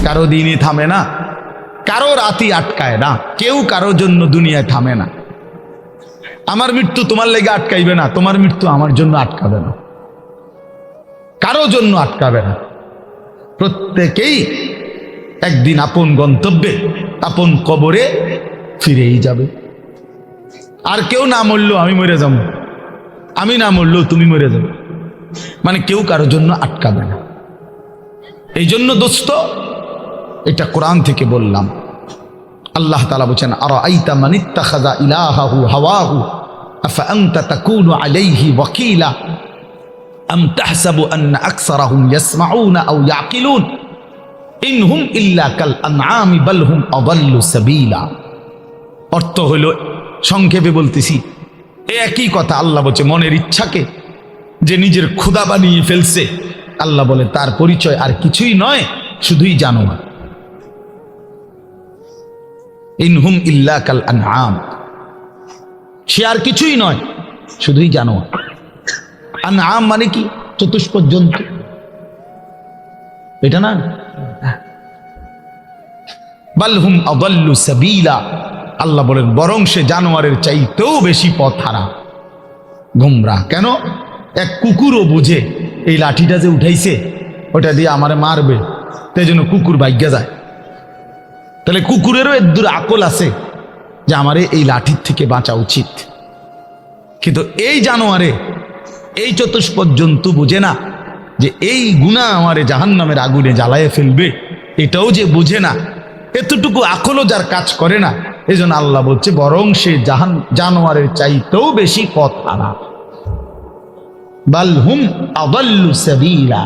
কারো দিনই থামে না, কারো রাতই আটকায় না, কেউ কারো জন্য দুনিয়ায় থামে না। আমার মৃত্যু তোমার লেগে আটকাইবে না, তোমার মৃত্যু আমার জন্য আটকাবে না, কারো জন্য আটকাবে না। প্রত্যেকেই একদিন আপন গন্তব্যে, আপন কবরে ফিরেই যাবে। আর কেউ না মরলেও আমি মরে যাব, আমি না মরলেও তুমি মরে যাবে, মানে কেউ কারোর জন্য আটকাবে না। এই জন্য দোস্ত, এটা কোরআন থেকে বললাম। আল্লাহ তাআলা বলেন, আরাআইতা মান ইত্তাখাযা ইলাহাহু হাওয়াহু আফা আনতা তাকুনু আলাইহি ওয়াকিলা আম তাহসাবু আন্না আকসারাহুম ইয়াসমাউনা আও ইয়াকিলুন ইনহুম ইল্লা কাল আনআমি বাল হুম আযাল্লু সাবিলা। অর্থ হলো, সংক্ষেপে বলতেছি, একই কথা। আল্লাহ বলছে, মনের ইচ্ছাকে যে নিজের খোদা বানিয়ে ফেলছে, আল্লাহ বলে তার পরিচয় আর কিছুই নয়, শুধুই জানোয়ার। ইনহুম ইল্লা কাল আনআম, সে আর কিছুই নয়, শুধুই জানোয়ার। আনআম মানে কি? চতুষ্পদ জন্তু, এটা না? বাল হুম আযাল্লু সাবিলা, আল্লাহ বলেন বরং সে জানোয়ারের চাইতেও বেশি পথ হারা, গোমরা। কেন? এক কুকুরও বুঝে এই লাঠিটা যে উঠাইছে ওটা দিয়ে আমারে মারবে, তাই জন্য কুকুর ভাগ্যা যায়। তাহলে কুকুরেরও এদ্দুর আকল আছে যে আমারে এই লাঠির থেকে বাঁচা উচিত। কিন্তু এই জানোয়ারে, এই চতুষ্পদ জন্তু বুঝে না যে এই গুনাহ আমারে জাহান্নামের আগুনে জ্বালায় ফেলবে, এটাও যে বুঝে না, এতটুকু আকলও যার কাজ করে না। এই জন্য আল্লাহ বলছে বরং সে জানোয়ারের চাইতেও বেশি পথ হারা। বাল হুম আযাল্লু সাবিলা,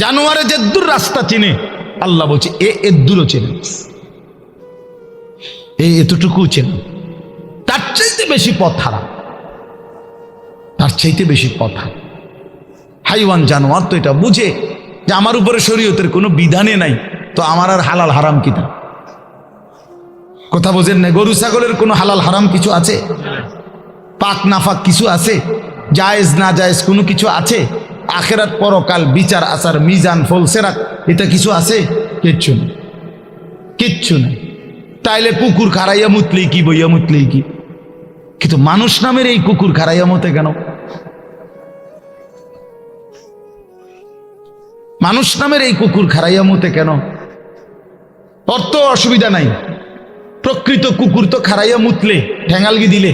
জানোয়ারে যেদ্দুর রাস্তা চিনে, আল্লাহ বলছে এদ্দুরও চেনে, এতটুকু চেনে, তার চাইতে বেশি পথ হারা, তার চাইতে বেশি পথ হারা। হাইওয়ান জানোয়ার তো এটা বুঝে যে আমার উপরে শরীয়তের কোনো বিধানে নাই, তো আমার আর হালাল হারাম কিতা? কথা বোঝেন না? গরু ছাগলের কোনো হালাল হারাম কিছু আছে? পাক নাফাক কিছু আছে? জায়েজ না জায়েজ কোনো কিছু আছে? আখেরাত পরকাল বিচার আচার মিজান ফলসেরাত এটা কিছু আছে? কিচ্ছু নেই, কিচ্ছু নেই। তাইলে কুকুর খারাইয়া মুতলেই কি, বইয়া মুতলেই কি? কিন্তু মানুষ নামের এই কুকুর খারাইয়া মতে কেন? মানুষ নামের এই কুকুর খারাইয়া মতে কেন? অর্থ অসুবিধা নাই, প্রকৃত কুকুর তো খারাইয়া মুতলে, ঠ্যাঙালগি দিলে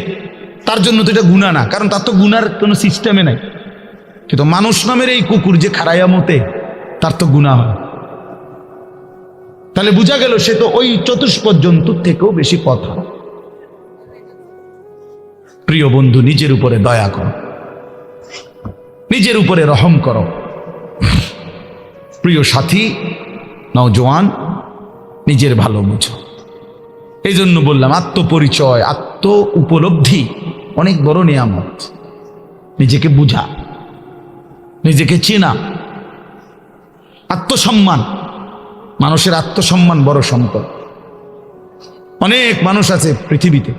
তার জন্য তো এটা গুনাহ না, কারণ তার তো গুনার কোনো সিস্টেমে নাই। কিন্তু মানুষ নামের এই কুকুর যে খারাইয়া মতে, তার তো গুনাহ হয়। তাহলে বোঝা গেল সে তো ওই চতুষ্পদ জন্তুর থেকেও বেশি পথ হারা। প্রিয় বন্ধু, নিজের উপরে দয়া করো, নিজের উপরে রহম করো। প্রিয় সাথী, নওজোয়ান, নিজের ভালো বুঝো। এই জন্য বললাম, আত্মপরিচয়, আত্ম উপলব্ধি অনেক বড় নিয়ামত। নিজেকে বুঝা, নিজেকে চেনা, আত্মসম্মান। মানুষের আত্মসম্মান বড় সম্পদ। অনেক মানুষ আছে পৃথিবীতে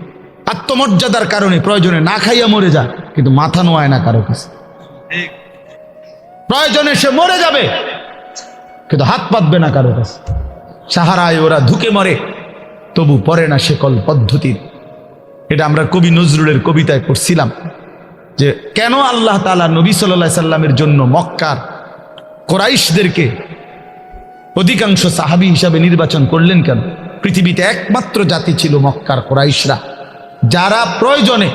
আত্মমর্যাদার কারণে প্রয়োজনে না খাইয়া মরে যায়, কিন্তু মাথা নোয়ায় না কারো কাছে। প্রয়োজনে সে মরে যাবে, কিন্তু হাত পাতবে না কারো কাছে। সাহারায় ওরা ধুকে মরে, তবু পড়ে না শেকল পদ্ধতির। এটা আমরা কবি নজরুলের কবিতায় পড়ছিলাম যে কেন আল্লাহ তাআলা নবী সাল্লাল্লাহু আলাইহি সাল্লামের জন্য মক্কার কুরাইশদেরকে অধিকাংশ সাহাবী হিসাবে নির্বাচন করলেন কেন? পৃথিবীতে একমাত্র জাতি ছিল মক্কার কুরাইশরা, যারা প্রয়োজনে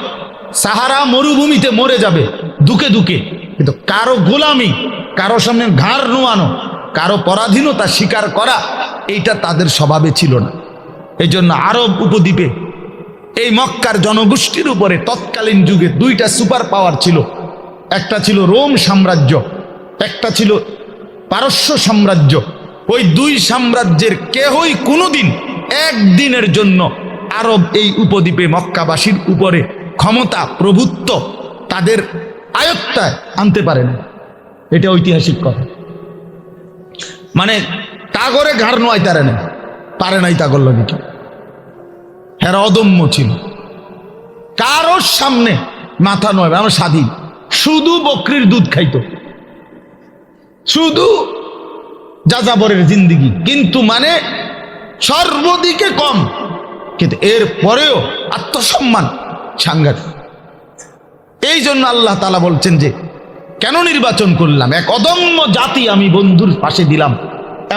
সাহারা মরুভূমিতে মরে যাবে দুকে দুকে, কিন্তু কারো গোলামি, কারো সামনে ঘাড় নোয়ানো, কারো পরাধীনতা স্বীকার করা, এইটা তাদের স্বভাবে ছিল না। এই জন্য আরব উপদ্বীপে এই মক্কার জনগোষ্ঠীর উপরে তৎকালীন যুগে দুইটা সুপার পাওয়ার ছিল। একটা ছিল রোম সাম্রাজ্য, একটা ছিল পারস্য সাম্রাজ্য। ওই দুই সাম্রাজ্যের কেহই কোনোদিন একদিনের জন্য আরব এই উপদ্বীপে মক্কাবাসীর উপরে ক্ষমতা, প্রভুত্ব তাদের আয়ত্তায় আনতে পারে না। এটা ঐতিহাসিক কথা। মানে তাগরে ঘাড় নোয়াই তারে না, পারে নাই তাগর লগে কি। হেরা অদম্য ছিল, কারোর সামনে মাথা নয়, আমরা স্বাধীন। শুধু বকরির দুধ খাইতো, শুধু যাযাবরের জিন্দিগি, কিন্তু মানে সর্বদিকে কম, কিন্তু এর পরেও আত্মসম্মান সাংঘাতিক। এই জন্য আল্লাহ তাআলা বলছেন যে কেন নির্বাচন করলাম, এক অদম্য জাতি আমি বন্ধুর পাশে দিলাম।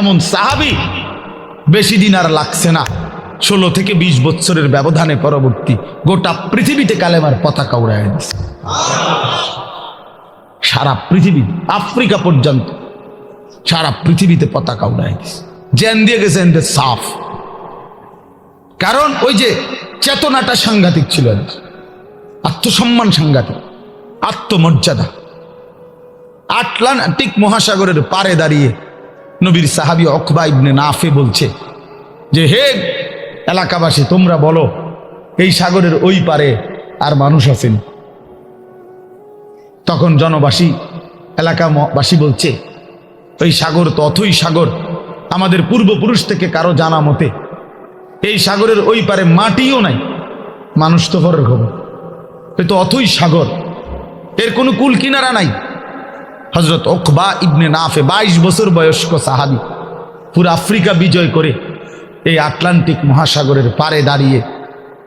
এমন সাহাবী বেশি দিন আর লাগছে না, 16 থেকে 20 বছরের ব্যবধানে পরবর্তী গোটা পৃথিবীতে কালেমার পতাকা উড়ায় দিচ্ছে। সারা পৃথিবী, আফ্রিকা পর্যন্ত সারা পৃথিবীতে পতাকা উড়ায় দিচ্ছে। জ্যান দিয়ে গেছেন সাফ, কারণ ওই যে চেতনাটা সাংঘাতিক ছিল, আত্মসম্মান সাংঘাতিক, আত্মমর্যাদা। আটলান্টিক মহাসাগরের পারে দাঁড়িয়ে নবীর সাহাবী উকবা ইবনে নাফে বলছে যে হে এলাকাবাসী, তোমরা বলো এই সাগরের ওই পারে আর মানুষ আছেন? তখন জনবাসী, এলাকাবাসী বলছে ওই সাগর তো অথই সাগর, আমাদের পূর্বপুরুষ থেকে কারো জানা মতে এই সাগরের ওই পারে মাটিও নাই, মানুষ তো পরের খবর, এ তো অথই সাগর, এর কোনো কুল কিনারা নাই। হযরত উকবা ইবনে নাফে 22 বছর বয়স্ক সাহাবী, পুরো আফ্রিকা বিজয় করে এই আটলান্টিক মহাসাগরের পারে দাঁড়িয়ে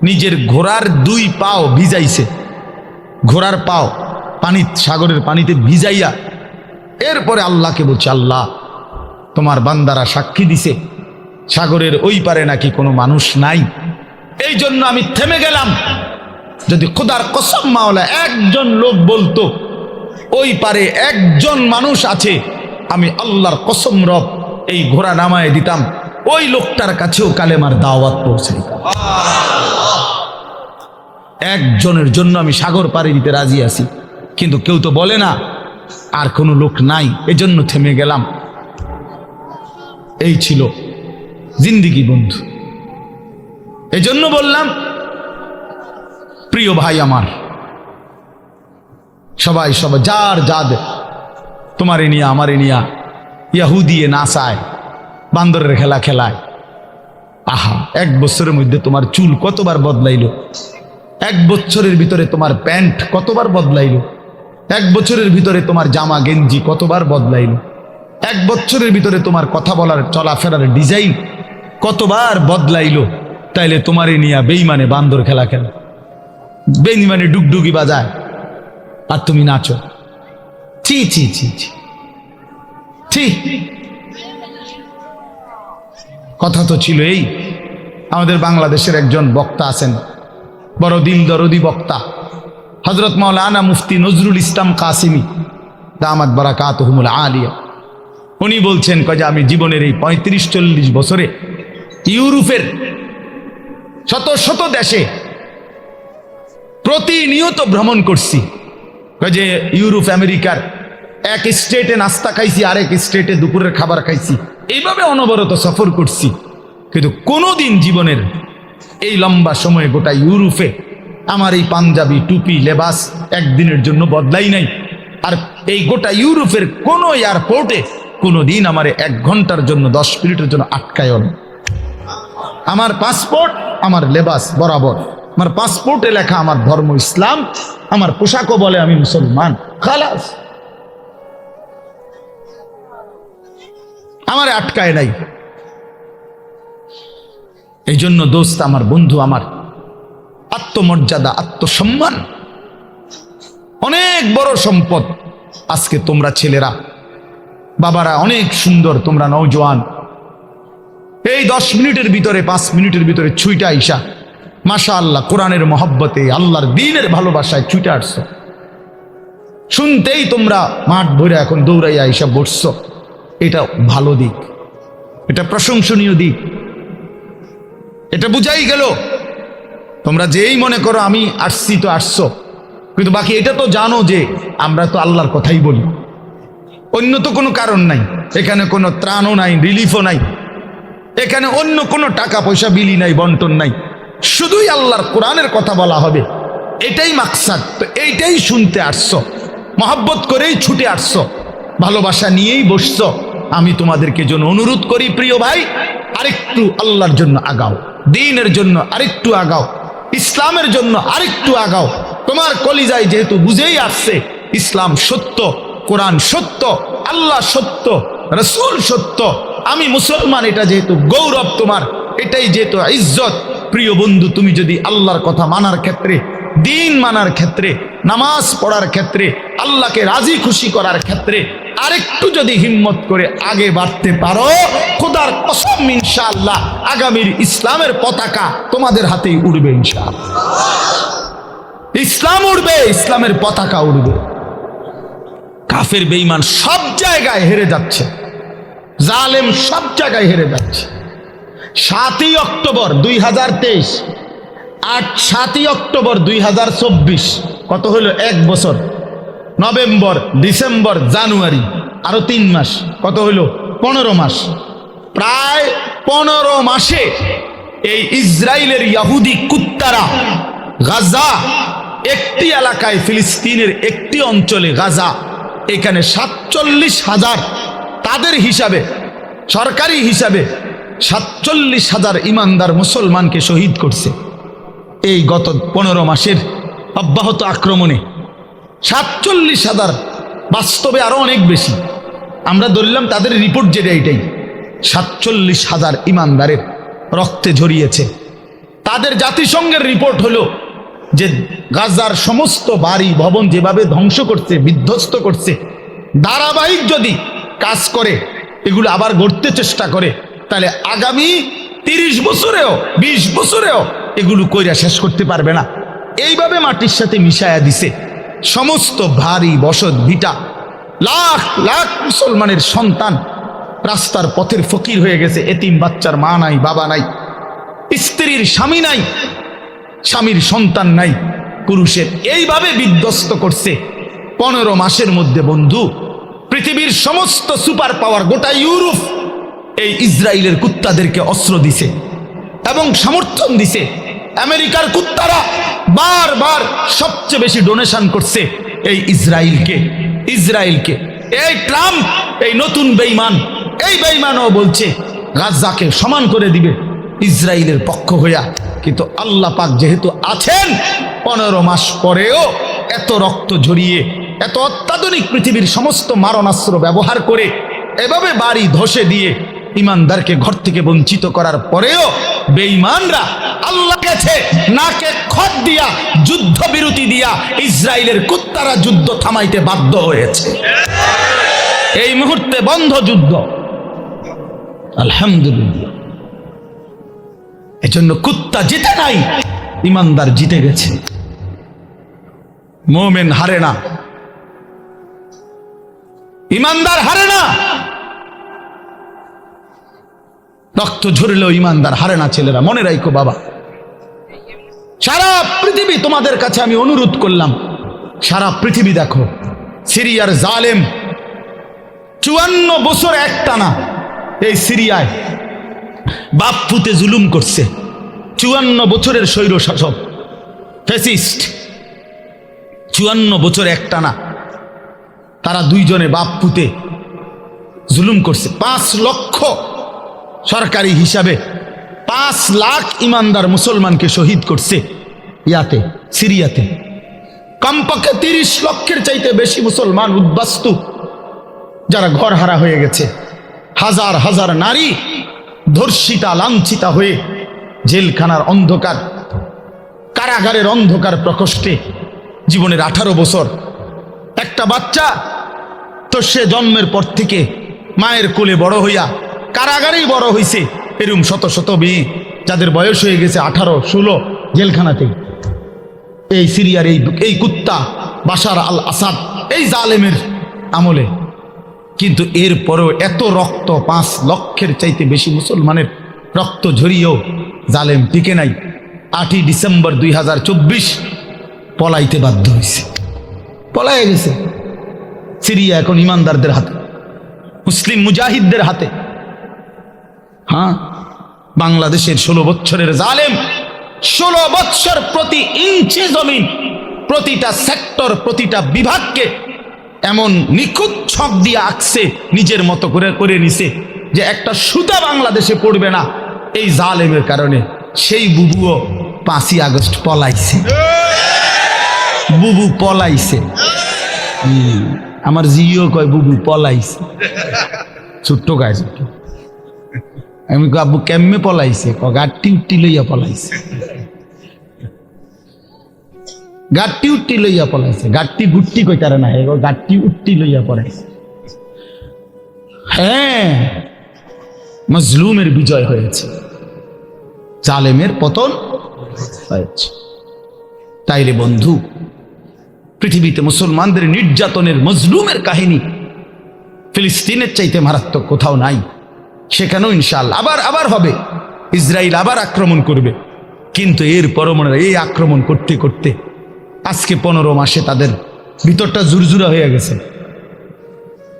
নিজের ঘোড়ার 2 পাও ভিজাইছে, ঘোড়ার পাও পানি, সাগরের পানিতে ভিজাইয়া এরপরে আল্লাহকে বলছে, আল্লাহ তোমার বান্দারা সাক্ষী দিছে সাগরের ওই পারে নাকি কোনো মানুষ নাই, এই জন্য আমি থেমে গেলাম। যদি খোদার কসম মাওলা একজন লোক বলতো ওই পারে একজন মানুষ আছে, আমি আল্লাহর কসম রব এই ঘোড়া নামায় দিতাম, ওই লোকটার কাছেও কালেমার দাওয়াত পৌঁছাইতাম। একজনের জন্য আমি সাগর পাড়ি দিতে রাজি আছি, কিন্তু কেউ তো বলে না আর কোনো লোক নাই, এজন্য থেমে গেলাম। এই ছিল জিন্দিগি বন্ধু। এজন্য বললাম প্রিয় ভাই আমার, সবাই সবাই যার যাদ তোমারে নিয়া আমারে নিয়া ইয়াহুদিয়ে নাচায়, বান্দরের খেলা খেলায়। আহা, 1 বছরের মধ্যে তোমার চুল কতবার বদলাইলো, 1 বছরের ভিতরে তোমার প্যান্ট কতবার বদলাইলো, 1 বছরের ভিতরে তোমার জামা গেঞ্জি কতবার বদলাইলো, 1 বছরের ভিতরে তোমার কথা বলার চলাফেরার ডিজাইন কতবার বদলাইলো। তাইলে তোমারে নিয়া বেঈমানে বান্দর খেলা খেলা, বেঈমানে ডুগডুগি বাজায়, আর তুমি নাচো। ছি ছি ছি ছি ছি। কথা তো ছিল এই, আমাদের বাংলাদেশের একজন বক্তা আছেন, বড় দিল দরদি বক্তা, হযরত মাওলানা মুফতি নজরুল ইসলাম কাসিমি দামাত বারাকাতুহুমুল আলিয়া। উনি বলছেন যে আমি জীবনের এই 35-40 বছরে ইউরোপের শত শত দেশে প্রতিনিয়ত ভ্রমণ করছি। যে ইউরোপ আমেরিকার এক স্টেটে নাস্তা খাইছি, আরেক স্টেটে দুপুরের খাবার খাইছি, এইভাবে অনবরত সফর করছি, কিন্তু কোনোদিন জীবনের এই লম্বা সময়ে গোটা ইউরোপে আমার এই পাঞ্জাবি টুপি লেবাস একদিনের জন্য বদলাই নাই। আর এই গোটা ইউরোপের কোনো এয়ারপোর্টে কোনোদিন আমার 1 ঘন্টার জন্য 10 মিনিটের জন্য আটকায়ও না। আমার পাসপোর্ট, আমার লেবাস বরাবর, আমার পাসপোর্টে লেখা আমার ধর্ম ইসলাম, আমার পোশাকও বলে আমি মুসলমান, খালাস, আমারে আটকায় নাই। এই জন্য দোস্ত আমার, বন্ধু আমার, আত্মমর্যাদা, আত্মসম্মান অনেক বড় সম্পদ। আজকে তোমরা ছেলেরা, বাবারা অনেক সুন্দর, তোমরা নওজোয়ান, এই 10 মিনিটের ভিতরে 5 মিনিটের ভিতরে ছুইটা আইসা মাশাআল্লাহ কোরআনের মহব্বতে, আল্লাহর দ্বীনের ভালোবাসায় ছুটে আসছো। শুনতেই তোমরা মাঠ ভরে এখন দৌড়াইয়া আইসা বসছো, এটা ভালো দিক, এটা প্রশংসনীয় দিক, এটা বুঝাই গেল। তোমরা যেই মনে করো আমি আসছি তো আসছো, কিন্তু বাকি এটা তো জানো যে আমরা তো আল্লাহর কথাই বলি, অন্য তো কোনো কারণ নাই, এখানে কোনো ত্রাণও নাই, রিলিফও নাই, এখানে অন্য কোনো টাকা পয়সা বিলি নাই, বন্টন নাই, শুধুই আল্লাহর কোরআনের কথা বলা হবে, এটাই মাকসাদ। তো এইটাই শুনতে আসছো, মহব্বত করেই ছুটে আসছো, ভালোবাসা নিয়েই বসছো। আমি তোমাদেরকে জন্য অনুরোধ করি প্রিয় ভাই, আরেকটু আল্লাহর জন্য আগাও, দ্বীনের জন্য আরেকটু আগাও, ইসলামের জন্য আরেকটু আগাও। তোমার কলিজায় যেহেতু বুঝেই আসছে ইসলাম সত্য, কোরআন সত্য, আল্লাহ সত্য, রাসূল সত্য, আমি মুসলমান, এটা যেহেতু গৌরব তোমার, এটাই যেহেতু ইজ্জত। প্রিয় বন্ধু, তুমি যদি আল্লাহর কথা মানার ক্ষেত্রে, দিন মানার ক্ষেত্রে, নামাজ পড়ার ক্ষেত্রে, আল্লাহকে রাজি খুশি করার ক্ষেত্রে আরেকটু যদি হিম্মত করে আগে বাড়তে পারো, খোদার কসম ইনশাআল্লাহ আগামীর ইসলামের পতাকা তোমাদের হাতেই উড়বে ইনশাআল্লাহ। ইসলাম উড়বে, ইসলামের পতাকা উড়বে। কাফের বেঈমান সব জায়গায় হেরে যাচ্ছে, জালেম সব জায়গায় হেরে যাচ্ছে। 7ই অক্টোবর 2023, 7ই অক্টোবর 2024, কত হলো? 1 বছর। নভেম্বর, ডিসেম্বর, জানুয়ারি, আরো 3 মাস, কত হলো? 15 মাস। প্রায় 15 মাসে এই ইসরায়েলের ইহুদি কুত্তারা গাজা, একটি এলাকায়, ফিলিস্তিনের একটি অঞ্চলে গাজা, এখানে 47,000, তাদের হিসাবে, সরকারি হিসাবে 47,000 ইমানদার মুসলমানকে শহীদ করছে এই গত 15 মাসের অব্যাহত আক্রমণে। 47,000, বাস্তবে আরো অনেক বেশি। আমরা ধরলাম তাদের রিপোর্ট যেটা, এটাই 47,000 ইমানদারের রক্তে ঝরিয়েছে। তাদের জাতিসংঘের রিপোর্ট হলো যে গাজার সমস্ত বাড়ি ভবন যেভাবে ধ্বংস করছে, বিধ্বস্ত করছে, ধারাবাহিক যদি কাজ করে, এগুলো আবার গড়তে চেষ্টা করে, তাহলে আগামী 30 বছরেও 20 বছরেও এগুলো কইরা শেষ করতে পারবে না। এইভাবে মাটির সাথে মিশায়া দিছে সমস্ত ভারী বসত ভিটা। লাখ লাখ মুসলমানের সন্তান রাস্তার পথের ফকির হয়ে গেছে। এতিম বাচ্চার মা নাই, বাবা নাই, স্ত্রীর স্বামী নাই, স্বামীর সন্তান নাই, পুরুষের। এইভাবে বিধ্বস্ত করছে 15 মাসের মধ্যে। বন্ধু, পৃথিবীর সমস্ত সুপার পাওয়ার, গোটা ইউরোপ এই ইসরায়েলের কুত্তাদেরকে অস্ত্র দিছে এবং সমর্থন দিছে। আমেরিকার কুত্তারা বারবার সবচেয়ে বেশি ডোনেশন করছে এই ইসরায়েলকে। এই ট্রাম্প, এই নতুন বেঈমান, এই বেঈমানও বলছে গাজাকে সমান করে দিবে ইসরায়েলের পক্ষ হইয়া। কিন্তু আল্লাহ পাক যেহেতু আছেন, 15 মাস পরেও এত রক্ত ঝরিয়ে, এত অত্যাধুনিক পৃথিবীর সমস্ত মারণাস্ত্র ব্যবহার করে, এভাবে বাড়ি ধসে দিয়ে ইমানদারকে ঘর থেকে বঞ্চিত করার পরেও বেঈমানরা আল্লাহ কাছে নাকে খত দিয়া, যুদ্ধ বিরতি দিয়া ইসরায়েলের কুত্তারা যুদ্ধ থামাইতে বাধ্য হয়েছে। এই মুহূর্তে বন্ধ যুদ্ধ, আলহামদুলিল্লাহ। এজন্য কুত্তা জিতে নাই, ইমানদার জিতে গেছে। মুমিন হারে না, ইমানদার হারে না। রক্ত ঝরলেও ইমানদার হারে না। ছেলেরা মনে রাখো বাবা, সারা পৃথিবী তোমাদের কাছে আমি অনুরোধ করলাম, সারা পৃথিবী দেখো, সিরিয়ার জালেম 54 বছর একটানা এই সিরিয়ায় বাপ পুতে জুলুম করছে। 54 বছরের স্বৈর শাসক, ফ্যাসিস্ট, 54 বছর একটানা তারা দুইজনে বাপ পুতে জুলুম করছে। 5 লক্ষ, সরকারি হিসাবে 5 লাখ ইমানদার মুসলমানকে শহীদ করছে ইয়াতে, সিরিয়াতে। কমপক্ষে 30 লক্ষের চাইতে বেশি মুসলমান উদ্বাস্তু, যারা ঘর হারা হয়ে গেছে। হাজার হাজার নারী ধর্ষিতা, লাঞ্ছিতা হয়ে জেলখানার অন্ধকার, কারাগারের অন্ধকার প্রকোষ্ঠে জীবনের 18 বছর। একটা বাচ্চা তো সে জন্মের পর থেকে মায়ের কোলে বড় হইয়া কারাগারেই বড় হইছে। এরকম শত শত মেয়ে যাদের বয়স হয়ে গেছে 18, 16 জেলখানাতেই। এই সিরিয়ার এই কুত্তা বাশার আল আসাদ, এই জালেমের আমলে। কিন্তু এরপরেও এত রক্ত, 5 লক্ষের চাইতে বেশি মুসলমানের রক্ত ঝরিয়েও জালেম টিকে নাই। 8ই ডিসেম্বর 2024 পলাইতে বাধ্য হয়েছে, পলাইয়া গেছে। সিরিয়া এখন ইমানদারদের হাতে, মুসলিম মুজাহিদদের হাতে। হ্যাঁ, বাংলাদেশের 16 বছরের জালেম 16 বছর প্রতি ইঞ্চি জমিন, প্রতিটা সেক্টর, প্রতিটা বিভাগকে এমন নিখুঁত ছক দিয়ে আঁকছে, নিজের মতো করে নিছে যে একটা সুতা বাংলাদেশে পড়বে না এই জালেমের কারণে। সেই বুবুও 5ই আগস্ট পলাইছে, বুবু পলাইছে। আমার জিও কয় বুবু পলাইছে। ছোট্ট গায়ে ছোট্ট। আমি কই, আব্বু কেমনে পলাইছে? গাড়টি উঠটি লইয়া পলাইছে, গাড়টি উঠটি লইয়া পলাইছে। গাড়টি গুট্টি কইতারে না, গাড়টি উঠটি লইয়া পলাইছে। হ্যাঁ, মজলুমের বিজয় হয়েছে, জালেমের পতন হয়েছে। তাইলে বন্ধু, পৃথিবীতে মুসলমানদের নির্যাতনের, মজলুমের কাহিনী ফিলিস্তিনের চাইতে মারাত্মক কোথাও নাই। সেখানেও ইনশাআল্লাহ আবার হবে, ইসরায়েল আবার আক্রমণ করবে। কিন্তু এরপরও মনে হয় এই আক্রমণ করতে করতে আজকে 15 মাসে তাদের ভিতরটা জুরজুরা হয়ে গেছে,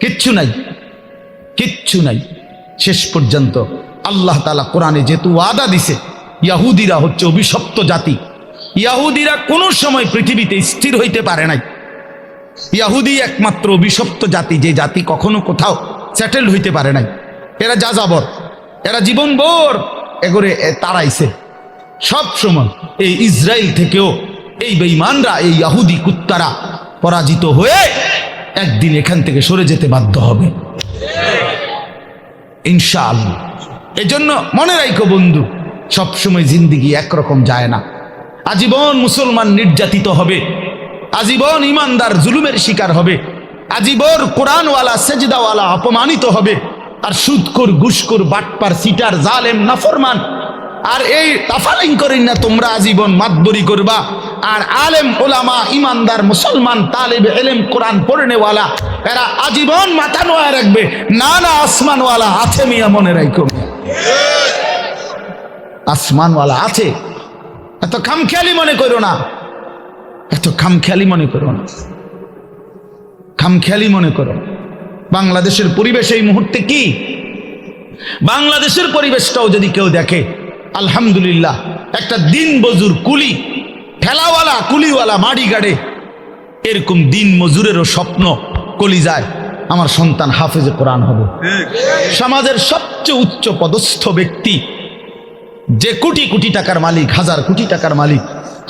কিচ্ছু নাই, কিচ্ছু নাই। শেষ পর্যন্ত আল্লাহ তাআলা কোরআনে যেহেতু ওয়াদা দিছে, ইয়াহুদিরা হচ্ছে অভিশপ্ত জাতি। ইয়াহুদিরা কোনো সময় পৃথিবীতে স্থির হইতে পারে নাই। ইয়াহুদি একমাত্র অভিশপ্ত জাতি, যে জাতি কখনো কোথাও সেটেল হইতে পারে নাই। এরা যাযাবর, এরা জীবনভর এগোরে তাড়াইছে। সব সময় এই ইসরায়েল থেকেও এই বেঈমানরা, এই ইয়াহুদি কুত্তারা পরাজিত হয়ে একদিন এখান থেকে সরে যেতে বাধ্য হবে ইনশাআল্লাহ। এজন্য মনে রাখো বন্ধু, সবসময় জিন্দিগি একরকম যায় না। আজীবন মুসলমান নির্যাতিত হবে, আজীবন ইমানদার জুলুমের শিকার হবে, আজীবন কোরআনওয়ালা সেজদাওয়ালা অপমানিত হবে, আর সুদখোর, ঘুষখোর, বাটপার, সিটার, জালেম, নাফরমান আর এই তাফালিং করেন না তোমরা আজীবন মাতবরি করবা। আর আলেম ওলামা ইমানদার মুসলমান তালেবে ইলম কোরআন পড়নেওয়ালা এরা আজীবন মাথা নোয়া রাখবে। না না, আসমানওয়ালা আছে মিয়া, মনে রাখো, আসমানওয়ালা আছে। এত খামখেয়ালি মনে করো না, এত খামখেয়ালি মনে করো না, খামখেয়ালি মনে করো। বাংলাদেশের পরিবেশ এই মুহূর্তে কি? বাংলাদেশের পরিবেশটাও যদি কেউ দেখে, আলহামদুলিল্লাহ, একটা দিন মজুর কুলি, ঠেলাওয়ালা, কুলিওয়ালা, মাড়ি গাড়ে, এরকম দিন মজুরেরও স্বপ্ন কলিজায় আমার সন্তান হাফেজে কোরআন হবে। সমাজের সবচেয়ে উচ্চ পদস্থ ব্যক্তি, যে কোটি কোটি টাকার মালিক, হাজার কোটি টাকার মালিক,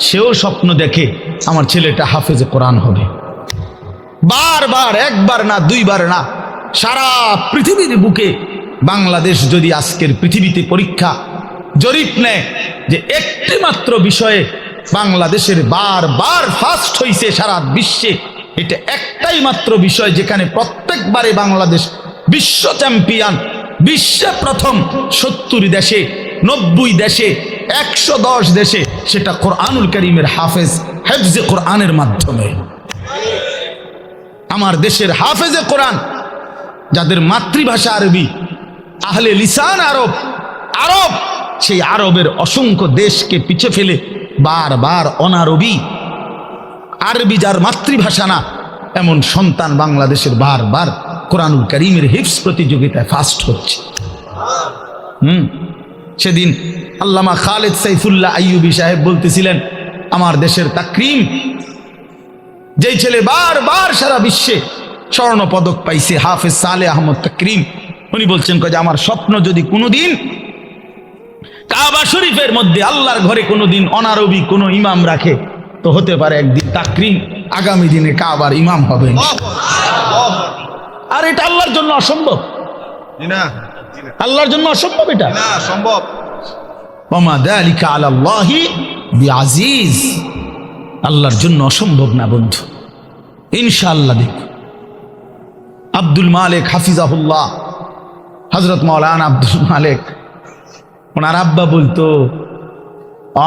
সেও স্বপ্ন দেখে আমার ছেলেটা হাফেজে কোরআন হবে। বারবার, একবার না, দুইবার না, সারা পৃথিবীর বুকে বাংলাদেশ যদি আজকের পৃথিবীতে পরীক্ষা জরিপ নেয় যে একটি মাত্র বিষয়ে বাংলাদেশের বারবার ফার্স্ট হইছে সারা বিশ্বে, এটা একটাই মাত্র বিষয় যেখানে প্রত্যেকবারে বাংলাদেশ বিশ্ব চ্যাম্পিয়ন, বিশ্বে প্রথম 70 দেশে, 90 দেশে, 110 দেশে, সেটা কোরআনুল কারীমের হাফেজ, হেফজে কোরআনের মাধ্যমে। আমার দেশের হাফেজে কোরআন যাদের মাতৃভাষা আরবি, আহলে লিসান আরব, আরব, সেই আরবের অসংখ্য দেশকে পিছে ফেলে বারবার অনারবি, আরবি যার মাতৃভাষা না, এমন সন্তান বাংলাদেশের বারবার কোরআনুল কারীমের হিফজ প্রতিযোগিতায় ফার্স্ট হচ্ছে। সেদিন আল্লামা খালেদ সাইফুল্লাহ আইয়ুবী সাহেব বলতেছিলেন, আমার দেশের তাকরিম, যেই ছেলে বারবার সারা বিশ্বে স্বর্ণ পদক পাইছে, হাফেজ সালেহ আহমদ তাকরিম, উনি বলছেন যে আমার স্বপ্ন যদি কোনোদিন কাবা শরীফের মধ্যে আল্লাহর ঘরে কোনোদিন অনারবি কোনো ইমাম রাখে, তো হতে পারে একদিন তাকরিম আগামী দিনে কাবার ইমাম হবে। আর এটা আল্লাহর জন্য অসম্ভব, আল্লাহর জন্য অসম্ভব, এটা সম্ভব। ওমা যালিকা আলাল্লাহি বিআজিজ, আল্লাহর জন্য অসম্ভব না বন্ধু। ইনশাআল্লাহ দেখো, আব্দুল মালিক হাফিজাহুল্লাহ, হযরত মাওলানা আব্দুল মালিক, ওনার আব্বা বলতো,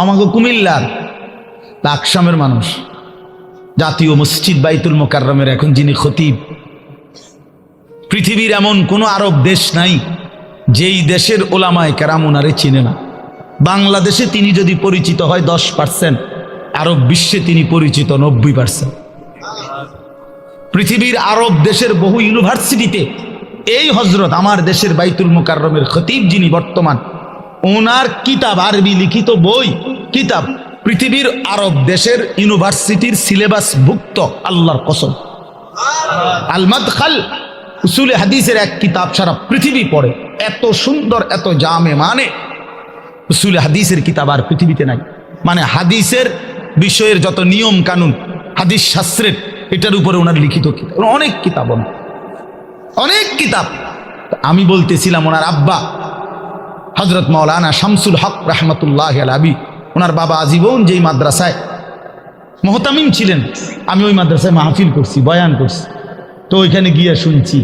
আমাকে কুমিল্লার লাকসামের মানুষ, জাতীয় মসজিদ বাইতুল মোকাররমের এখন যিনি খতিব, পৃথিবীর এমন কোন আরব দেশ নাই যেই দেশের ওলামায়ে কেরাম ওনারে চিনে না। বাংলাদেশে তিনি যদি পরিচিত হয় 10%, আরব বিশ্বে তিনি পরিচিত 90%। পৃথিবীর আরব দেশের বহু ইউনিভার্সিটিতে এই হযরত আমার দেশের বাইতুল মোকাররমের খতিব যিনি বর্তমান, ওনার কিতাব, আরবি লিখিত বই, কিতাব পৃথিবীর আরব দেশের ইউনিভার্সিটির সিলেবাস ভুক্ত। আল্লাহর কসম, আল মাদখাল উসুলে হাদিসের এক কিতাব সারা পৃথিবী পড়ে, এত সুন্দর, এত জামে, মানে উসুলে হাদিসের কিতাব আর পৃথিবীতে নাই। মানে হাদিসের বিষয়ের যত নিয়ম কানুন, হাদিস শাস্ত্রের, এটার উপরে ওনার লিখিত কিতাব, অনেক কিতাব, অনেক কিতাব। আমি বলতেছিলাম ওনার আব্বা হযরত মাওলানা শামসুল হক রাহমাতুল্লাহ আলাইহি, ওনার বাবা আজীবন যেই মাদ্রাসায় মুহতামিম ছিলেন, আমি ওই মাদ্রাসায় মাহফিল করছি, বয়ান করছি, তো ওইখানে গিয়ে শুনছি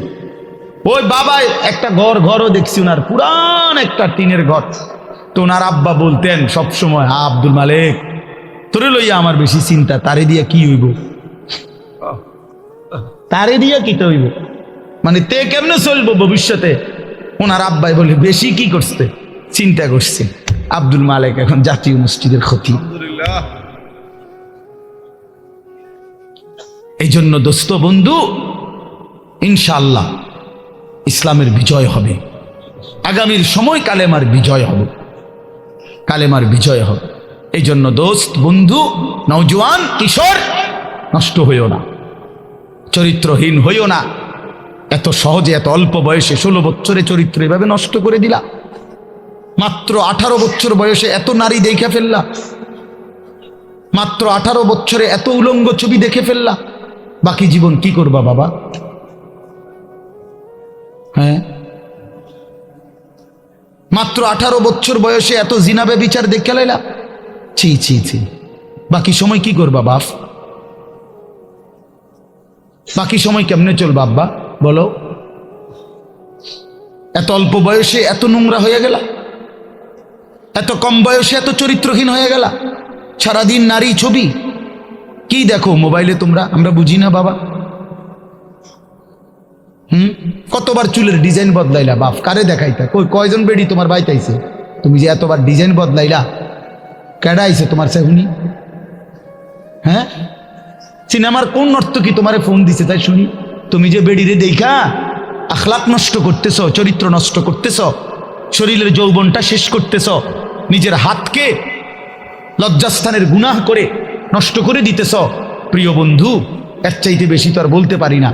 ওই বাবা একটা ঘরও দেখছি, ওনার পুরান একটা টিনের ঘর। তো ওনার আব্বা বলতেন সবসময়, আব্দুল মালিক তোরে লইয়া আমার বেশি চিন্তা, তারে দিয়া কি হইব, তারে দিয়া কি হইব, মানে তে কেমনে চলবো ভবিষ্যতে। ওনার আব্বাই বলে বেশি কি করছে, চিন্তা করছে। আব্দুল মালিক এখন জাতীয় মসজিদের খতিব। এই জন্য দোস্ত বন্ধু, ইনশাআল্লাহ ইসলামের বিজয় হবে, আগামীর সময় কালেমার বিজয় হবে, কালেমার বিজয় হবে। এই জন্য দোস্ত বন্ধু, নওজোয়ান কিশোর, নষ্ট হইও না, চরিত্রহীন হইও না। এত সহজে এত অল্প বয়সে 16 বছরে চরিত্র এভাবে নষ্ট করে দিলা, মাত্র 18 বছর বয়সে এত নারী দেখে ফেললা, মাত্র 18 বছরে এত উলঙ্গ ছবি দেখে ফেললা, বাকি জীবন কি করবা বাবা? হ্যাঁ, মাত্র 18 বছর বয়সে এত জিনা ব্যভিচার দেখে লাইলা, ছি ছি ছি, বাকি সময় কি করবা বাপ? বাকি সময় কেমনে চলবা আব্বা বলো? এত অল্প বয়সে এত নোংরা হয়ে গেলা, এত কম বয়সে এত চরিত্রহীন হয়ে গেলা, সারাদিন নারী ছবি কি দেখো মোবাইলে তোমরা, আমরা বুঝি না বাবা। কতবার চুলের ডিজাইন বদলাইলা বাপ, কারে দেখাইতা? কয়জন বেডি তোমার বাইতাইছে? তুমি যে এতবার ডিজাইন বদলাইলা, কেডা আইছে তোমার সেহুনি? হ্যাঁ, সিনেমার কোন নর্তকী তোমারে ফোন দিছে তাই শুনি? তুমি যে বেডিরে দেখা আখলাক নষ্ট করতেছ, চরিত্র নষ্ট করতেছ, শরীরের যৌবনটা শেষ করতেছ, নিজের হাতকে লজ্জাস্থানের গুনাহ করে নষ্ট করে দিতেছ। প্রিয় বন্ধু, এর চাইতে বেশি তো আর বলতে পারি না।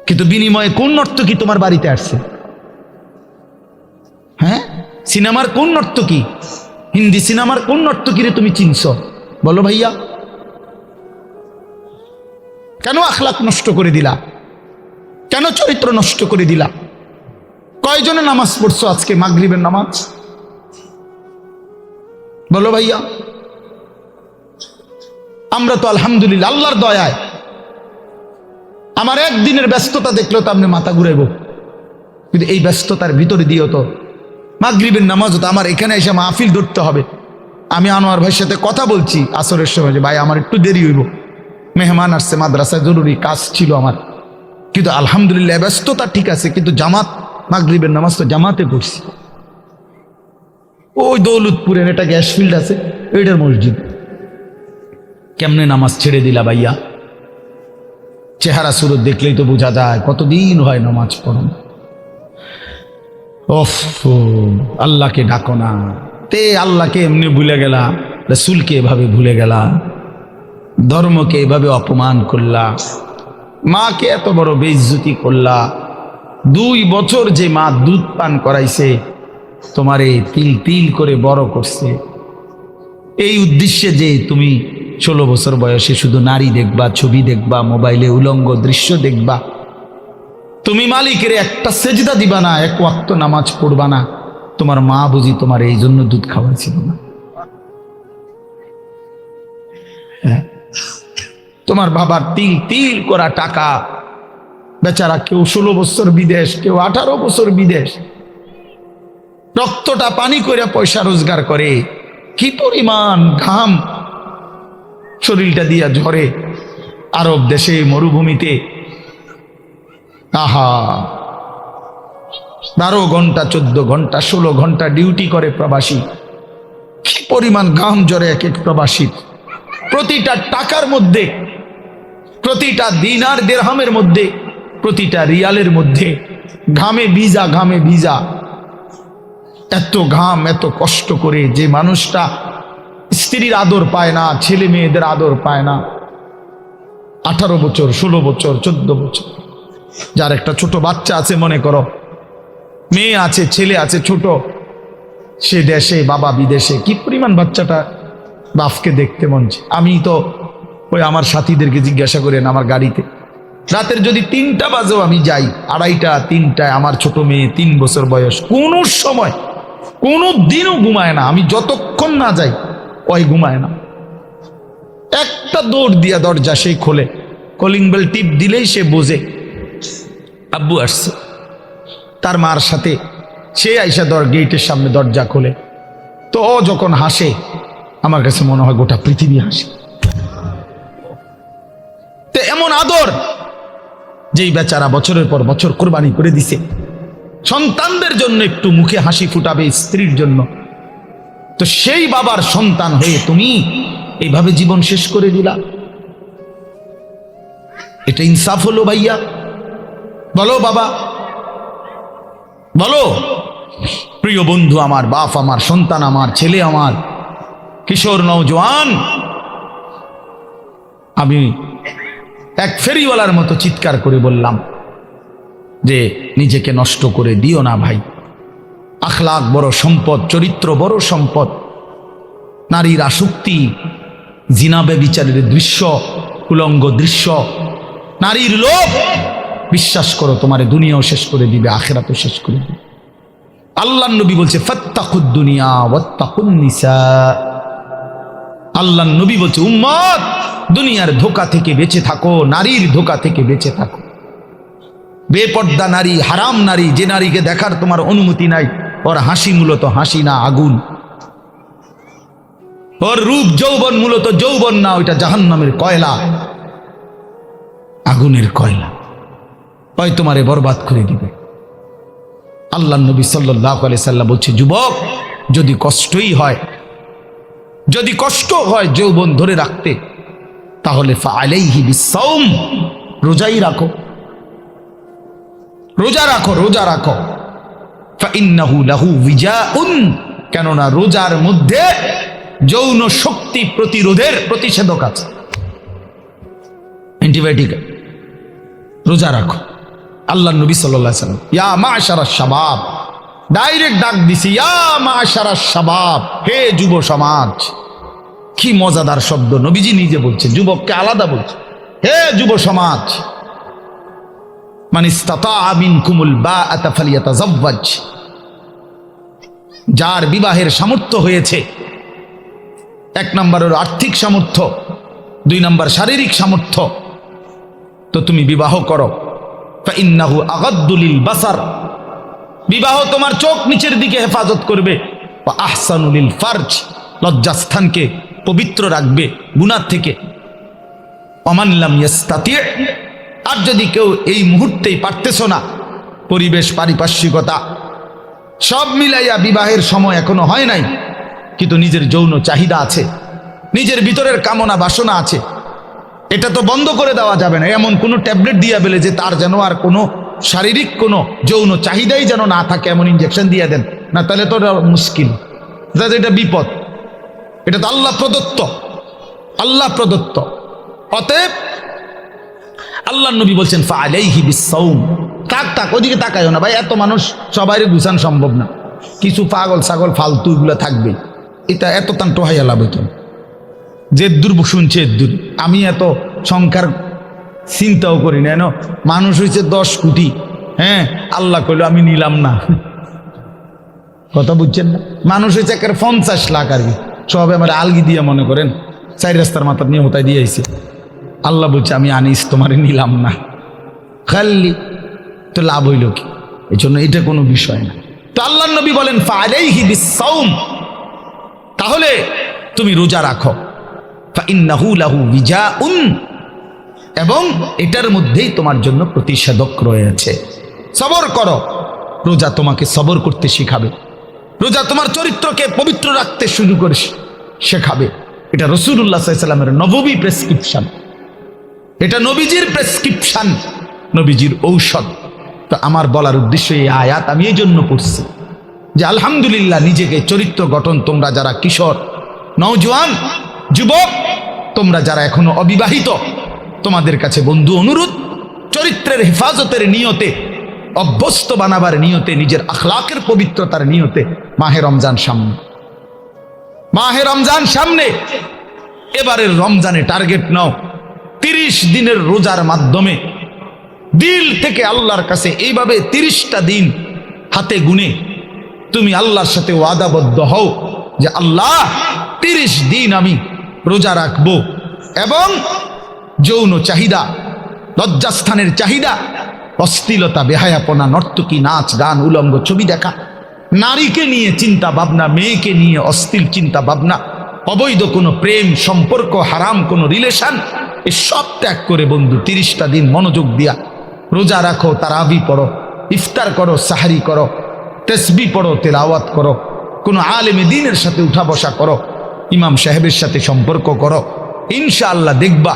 কিন্তু বিনিময়ে কোন নর্তকী তোমার বাড়িতে আসছে? হ্যাঁ, সিনেমার কোন নর্তকী, হিন্দি সিনেমার কোন নর্তকীরে তুমি চিনছ বলো ভাইয়া? কেন আখলাক নষ্ট করে দিলা? কেন চরিত্র নষ্ট করে দিলা? কয়জনে নামাজ পড়ছো আজকে মাগরিবের নামাজ বলো ভাইয়া? আমরা তো আলহামদুলিল্লাহ আল্লাহর দয়ায়, আমার একদিনের ব্যস্ততা দেখলেও তো আপনি মাথা ঘুরাইব, কিন্তু এই ব্যস্ততার ভিতরে দিয়েও তো মাগরিবের নামাজ হতো। আমার এখানে এসে মাহফিল ধরতে হবে, আমি আনোয়ার ভাইয়ের সাথে কথা বলছি আসরের সময় যে ভাই আমার একটু দেরি হইব, মেহমান আসছে, মাদ্রাসায় জরুরি কাজ ছিল আমার, কিন্তু আলহামদুলিল্লাহ ব্যস্ততা ঠিক আছে, কিন্তু জামাত মাগরিবের নামাজ তো জামাতে পড়ছি। ওই দৌলতপুরের একটা গ্যাস ফিল্ড আছে, ওইটার মসজিদ। কেমনে নামাজ ছেড়ে দিলা ভাইয়া? চেহারা সুরত দেখলেই তো বোঝা যায় কতদিন হয় নামাজ পড়ো। ওফ, আল্লাহকে ডাকো না, তে আল্লাহকে এমনি ভুলে গেলা, রাসূলকে এভাবে ভুলে গেলা, ধর্মকে এভাবে অপমান করলা, মাকে এত বড় বেইজ্জতি করলা। 2 বছর যে মা দুধ পান করাইছে, তোমারে তিল তিল করে বড় করছে, এই উদ্দেশ্যে যে তুমি 16 বছর বয়সে শুধু নারী দেখবা, ছবি দেখবা, মোবাইলে উলঙ্গ দৃশ্য দেখবা, তুমি মালিকের একটা সেজদা দিবা না, 1 ওয়াক্ত নামাজ পড়বা না, তোমার মা বুঝি তোমার এই জন্য দুধ খাওয়াইছিল না? তোমার বাবার তিল তিল করা টাকা, বেচারা কেউ 16 বছর বিদেশ, কেউ 18 বছর বিদেশ, রক্তটা পানি করে পয়সা রোজগার করে, কি পরিমাণ ঘাম শরীরটা দিয়া ঝরে আরব দেশে মরুভূমিতে। আহা, 12 ঘন্টা 14 ঘন্টা 16 ঘন্টা ডিউটি করে প্রবাসী, কি পরিমাণ ঘাম ঝরে এক এক প্রবাসীর। প্রতিটা টাকার মধ্যে, প্রতিটা দিনার দিরহামের মধ্যে, প্রতিটা রিয়ালের মধ্যে ঘামে ভিজা, ঘামে ভিজা। এত ঘাম, এত কষ্ট করে যে মানুষটা স্ত্রীর আদর পায় না, ছেলে মেয়েদের আদর পায় না, 18 বছর 16 বছর 14 বছর, যার একটা ছোট বাচ্চা আছে, মনে করো মেয়ে আছে, ছেলে আছে ছোট, সে দেশে বাবা বিদেশে, কি পরিমাণ বাচ্চাটা বাপকে দেখতে মন চায়। আমি তো ওই আমার সাথীদেরকে জিজ্ঞাসা করেন, আমার গাড়িতে রাতের যদি 3টা বাজেও আমি যাই, 2:30 3টায়, আমার ছোট মেয়ে 3 বছর বয়স, কোন সময় কোনো দিনও ঘুমায় না। আমি যতক্ষণ না যাই ওই ঘুমায় না। একটা দৌড় দিয়া দরজা সেই খোলে, কলিং বেল টিপ দিলেই সে বোঝে আব্বু আসছে। তার মার সাথে সে আইসা গেটের সামনে দরজা খোলে, তো ও যখন হাসে আমার কাছে মনে হয় গোটা পৃথিবী হাসে। তো এমন আদর, যেই বেচারা বছরের পর বছর কোরবানি করে দিছে সন্তানদের জন্য, একটু মুখে হাসি ফুটাবে স্ত্রীর জন্য, তো সেই বাবার সন্তান হয়ে তুমি এইভাবে জীবন শেষ করে দিলা। এটা ইনসাফ হলো ভাইয়া? বলো বাবা, বলো। প্রিয় বন্ধু আমার, বাপ আমার, সন্তান আমার, ছেলে আমার, কিশোর নওজোয়ান, আমি এক ফেরিওয়ালার মতো চিৎকার করে বললাম যে নিজেকে নষ্ট করে দিও না ভাই। আখলাক বড় সম্পদ, চরিত্র বড় সম্পদ। নারীর আসক্তি, জিনা ব্যভিচারের দৃশ্য, উলঙ্গ দৃশ্য, নারীর লোভ, বিশ্বাস করো তোমারে দুনিয়াও শেষ করে দিবে, আখিরাতও শেষ করে দিবে। আল্লাহর নবী বলছে ফাত্তাকুদ দুনিয়া ওয়াত্তাকুন নিসা। আল্লাহর নবী বলছে উম্মত, দুনিয়ার ধোঁকা থেকে বেঁচে থাকো, নারীর ধোঁকা থেকে বেঁচে থাকো। বেপর্দা নারী, হারাম নারী, যে নারীকে দেখার তোমার অনুমতি নাই, ওর হাসি মূলত হাসি না, আগুন। ওর রূপ যৌবন মূলত যৌবন না, ওইটা জাহান্নামের কয়লা, আগুনের কয়লা। ওই তোমারে বরবাদ করে দিবে। আল্লাহর নবী সাল্লাল্লাহু আলাইহি সাল্লাম বলছে যুবক, যদি কষ্টই হয়, যদি কষ্ট হয় যৌবন ধরে রাখতে, তাহলে ফাআলাইহি বিসসাওম, রোজাই রাখো, রোজা রাখো, রোজা রাখো। ফাইন্নাহু লাহু বিজাউন, কেননা রোজার মধ্যে যৌন শক্তি প্রতিরোধের প্রতিষেধক আছে, অ্যান্টিবায়োটিক। রোজা রাখো। আল্লাহর নবী সাল্লাল্লাহু আলাইহি সাল্লাম ইয়া মাশারাশ শাবাব, ডাইরেক্ট ডাক দিছি, ইয়া মাশারাশ শাবাব, হে যুব সমাজ। কি মজাদার শব্দ, নবীজি নিজে বলছে, যুবককে আলাদা বলছে, হে যুব সমাজ। মান ইসতাতাআ মিনকুমুল বাআতা ফালিয়াতাযাওয়াজ, যার বিবাহের সামর্থ্য হয়েছে, 1 নম্বর হলো আর্থিক সামর্থ্য, 2 নম্বর শারীরিক সামর্থ্য, তো তুমি বিবাহ করো। ফাইন্নাহু আগাদ্দু লিল বাসার, বিবাহ তোমার চোখ নিচের দিকে হেফাজত করবে। ওয়া আহসানু লিল ফারজ, লজ্জাস্থানকে পবিত্র রাখবে গুনাহ থেকে। ওমান লাম ইয়াস্তাতি, আর যদি কেউ এই মুহূর্তেই পারতেছ না, পরিবেশ, পারিপার্শ্বিকতা সব মিলাইয়া বিবাহের সময় এখনো হয় নাই, কিন্তু নিজের যৌন চাহিদা আছে, নিজের ভিতরের কামনা বাসনা আছে, এটা তো বন্ধ করে দেওয়া যাবে না। এমন কোনো ট্যাবলেট দিয়া বেলে যে তার যেন আর কোনো শারীরিক কোনো যৌন চাহিদাই যেন না থাকে, এমন ইনজেকশন দিয়ে দেন না, তাহলে তো মুশকিল, এটা বিপদ। এটা তো আল্লাহ প্রদত্ত, আল্লাহ প্রদত্ত। অতএব আল্লাহর নবী বলছেন ফাআলাইহি বিসসাওম। তাক ওদিকে তাকায়ও না ভাই, এত মানুষ সবাইরে গুছান সম্ভব না, কিছু পাগল ছাগল ফালতু এগুলো থাকবে, এটা এত তান টোহাইয়া লাভ হইত না। যে দূর শুনছে দূর, আমি এত সংখ্যার চিন্তাও করি না। মানুষ হয়েছে 10 কোটি, হ্যাঁ, আল্লাহ কইল আমি নিলাম না, কথা বুঝছেন না? মানুষ হয়েছে 50 লাখ আর কি, সব আমার আলগি দিয়ে মনে করেন 4 রাস্তার মাথা নিয়ে হতাই দিয়েছে। আল্লাহ বলছে আমি আনিস তোমারে নিলাম না, খালি তো লাভ হইল কি? এই জন্য এটা কোনো বিষয় না। তো আল্লাহ নবী বলেন ফাআলাইহি বিসসাওম, তাহলে তুমি রোজা রাখো। ফাইন্নাহু লাহু বিজাউন, এবং এটার মধ্যেই তোমার জন্য প্রতিষেধক রয়েছে। সবর করো, রোজা তোমাকে সবর করতে শিখাবে, রোজা তোমার চরিত্রকে পবিত্র রাখতে শুরু করে শেখাবে। এটা রাসূলুল্লাহ সাল্লাল্লাহু আলাইহি ওয়াসাল্লামের নববী প্রেসক্রিপশন, এটা নবীজির প্রেসক্রিপশন, নবীজির ঔষধ। তো আমার বলার উদ্দেশ্য এই আয়াত আমি এই জন্য পড়ছি যে আলহামদুলিল্লাহ, নিজেকে চরিত্র গঠন, তোমরা যারা কিশোর, নওজোয়ান, যুবক, তোমরা যারা এখনো অবিবাহিত, তোমাদের কাছে বন্ধু অনুরোধ, চরিত্রের হেফাজতের নিয়তে, অভ্যস্ত বানাবার নিয়তে, নিজের আখলাকের পবিত্রতার নিয়তে মাহে রমজান সামনে, মাহে রমজান সামনে, এবারের রমজানে টার্গেট নাও 30 দিনের রোজার মাধ্যমে দিল থেকে আল্লাহর কাছে এইভাবে 30টা দিন হাতে গুনে তুমি আল্লাহর সাথে ওয়াদাবদ্ধ হও যে আল্লাহ 30 দিন আমি রোজা রাখবো, এবং যৌন চাহিদা, লজ্জাস্থানের চাহিদা, অশ্লীলতা, বেহায়াপনা, নর্তকী, নাচ গান, উলঙ্গ ছবি দেখা, নারীকে নিয়ে চিন্তা ভাবনা, মেয়েকে নিয়ে অশ্লীল চিন্তা ভাবনা, অবৈধ কোনো প্রেম সম্পর্ক, হারাম কোনো রিলেশন, এ সব ত্যাগ করে বন্ধু 30টা দিন মনোযোগ দিয়া রোজা রাখো, তারাবি পড়ো, ইফতার করো, সাহারি করো, তসবি পড়ো, তেলাওয়াত করো, কোনো আলেমে দ্বীনের সাথে উঠা বসা করো, ইমাম সাহেবের সাথে সম্পর্ক করো। ইনশাআল্লাহ দেখবা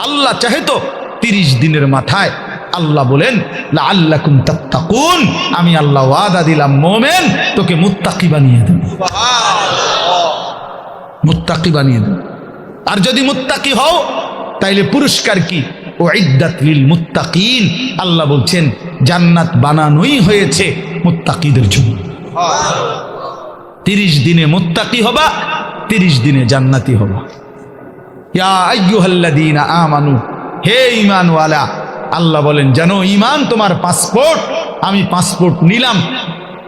আল্লাহ চাহে তো 30 দিনের মাথায় আল্লাহ বলেন লাআল্লাকুম তাত্তাকুন, আমি আল্লাহ ওয়াদা দিলাম মোমেন তোকে মুত্তাকি বানিয়ে দেব, মুত্তাকি বানিয়ে দেব। আর যদি মুত্তাকি হও তাইলে পুরস্কার কি? উইদ্দাত লিল মুত্তাকিন, আল্লাহ বলছেন জান্নাত বানানোই হয়েছে মুত্তাকিদের জন্য। 30 দিনে মুত্তাকি হবা, 30 দিনে জান্নাতি হবা। ইয়া আইয়ুহাল্লাযীনা আমানু, হে ঈমানওয়ালা, আল্লাহ বলেন জানো ঈমান তোমার পাসপোর্ট, আমি পাসপোর্ট নিলাম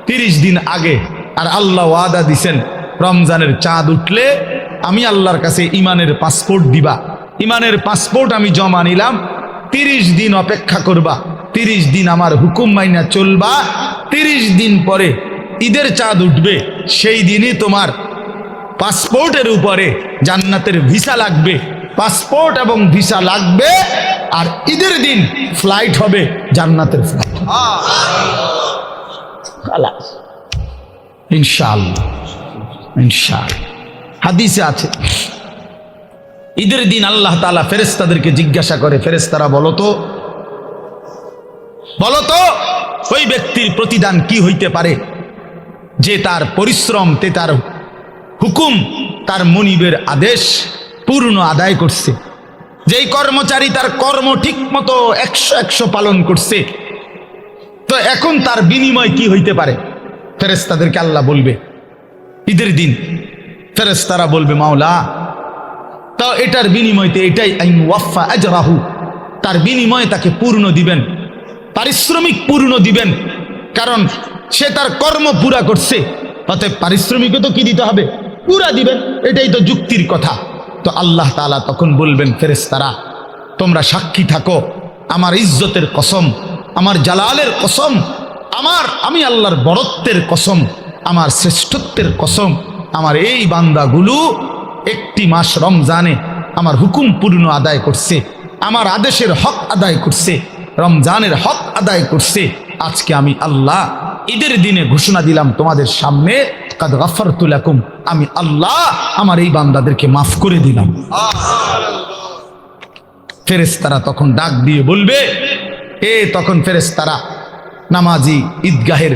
30 দিন আগে, আর আল্লাহ ওয়াদা দিছেন রমজানের চাঁদ উঠলে আমি আল্লাহর কাছে ঈমানের পাসপোর্ট দিবা। ঈমানের পাসপোর্ট আমি জমা নিলাম, 30 দিন অপেক্ষা করবা, 30 দিন আমার হুকুম মাইনা চলবা, 30 দিন পরে ঈদের চাঁদ উঠবে, সেই দিনই তোমার পাসপোর্টের উপরে জান্নাতের ভিসা লাগবে, পাসপোর্ট এবং ভিসা লাগবে, আর ঈদের দিন ফ্লাইট হবে জান্নাতের ফ্লাইট। ইনশাআল্লাহ, ইনশাআল্লাহ। হাদিসে আছে ঈদের দিন আল্লাহ তাআলা ফেরেশতাদেরকে জিজ্ঞাসা করে, ফেরেশতারা বলো তো ওই ব্যক্তির প্রতিদান কি হইতে পারে যে তার পরিশ্রম, তার হুকুম, তার মনিবের আদেশ পূর্ণ আদায় করছে, যেই কর্মচারী তার কর্ম ঠিক মতো 100 পালন করছে, তো এখন তার বিনিময় কি হইতে পারে? ফেরেশতাদেরকে আল্লাহ বলবে ঈদের দিন, ফেরেশতারা বলবে মাওলা তো এটার বিনিময়তে এটাই আইন ওয়াফা আজরাহু, তার বিনিময়ে তাকে পূর্ণ দিবেন, পারিশ্রমিক পূর্ণ দিবেন, কারণ সে তার কর্ম পুরা করছে, অতএব পারিশ্রমিকও তো কি দিতে হবে? পুরা দিবেন, এটাই তো যুক্তির কথা। তো আল্লাহ তাআলা তখন বলবেন ফেরেশতারা তোমরা সাক্ষী থাকো, আমার ইজ্জতের কসম, আমার জালালের কসম, আমি আল্লাহর বড়ত্বের কসম, আমার শ্রেষ্ঠত্বের কসম, আমার এই বান্দাগুলো 1 মাস রমজানে আমার হুকুম পূর্ণ আদায় করছে, আমার আদেশের হক আদায় করছে, রমজানের হক আদায় করছে। আজকে আমি আল্লাহ ঈদের দিনে ঘোষণা দিলাম তোমাদের সামনে, কাদ গাফারতু লাকুম, আমি আল্লাহ আমার এই বান্দাদেরকে মাফ করে দিলাম। ফেরেশতারা তখন ডাক দিয়ে বলবে, তখন ফেরেশতারা নামাজি ঈদগাহের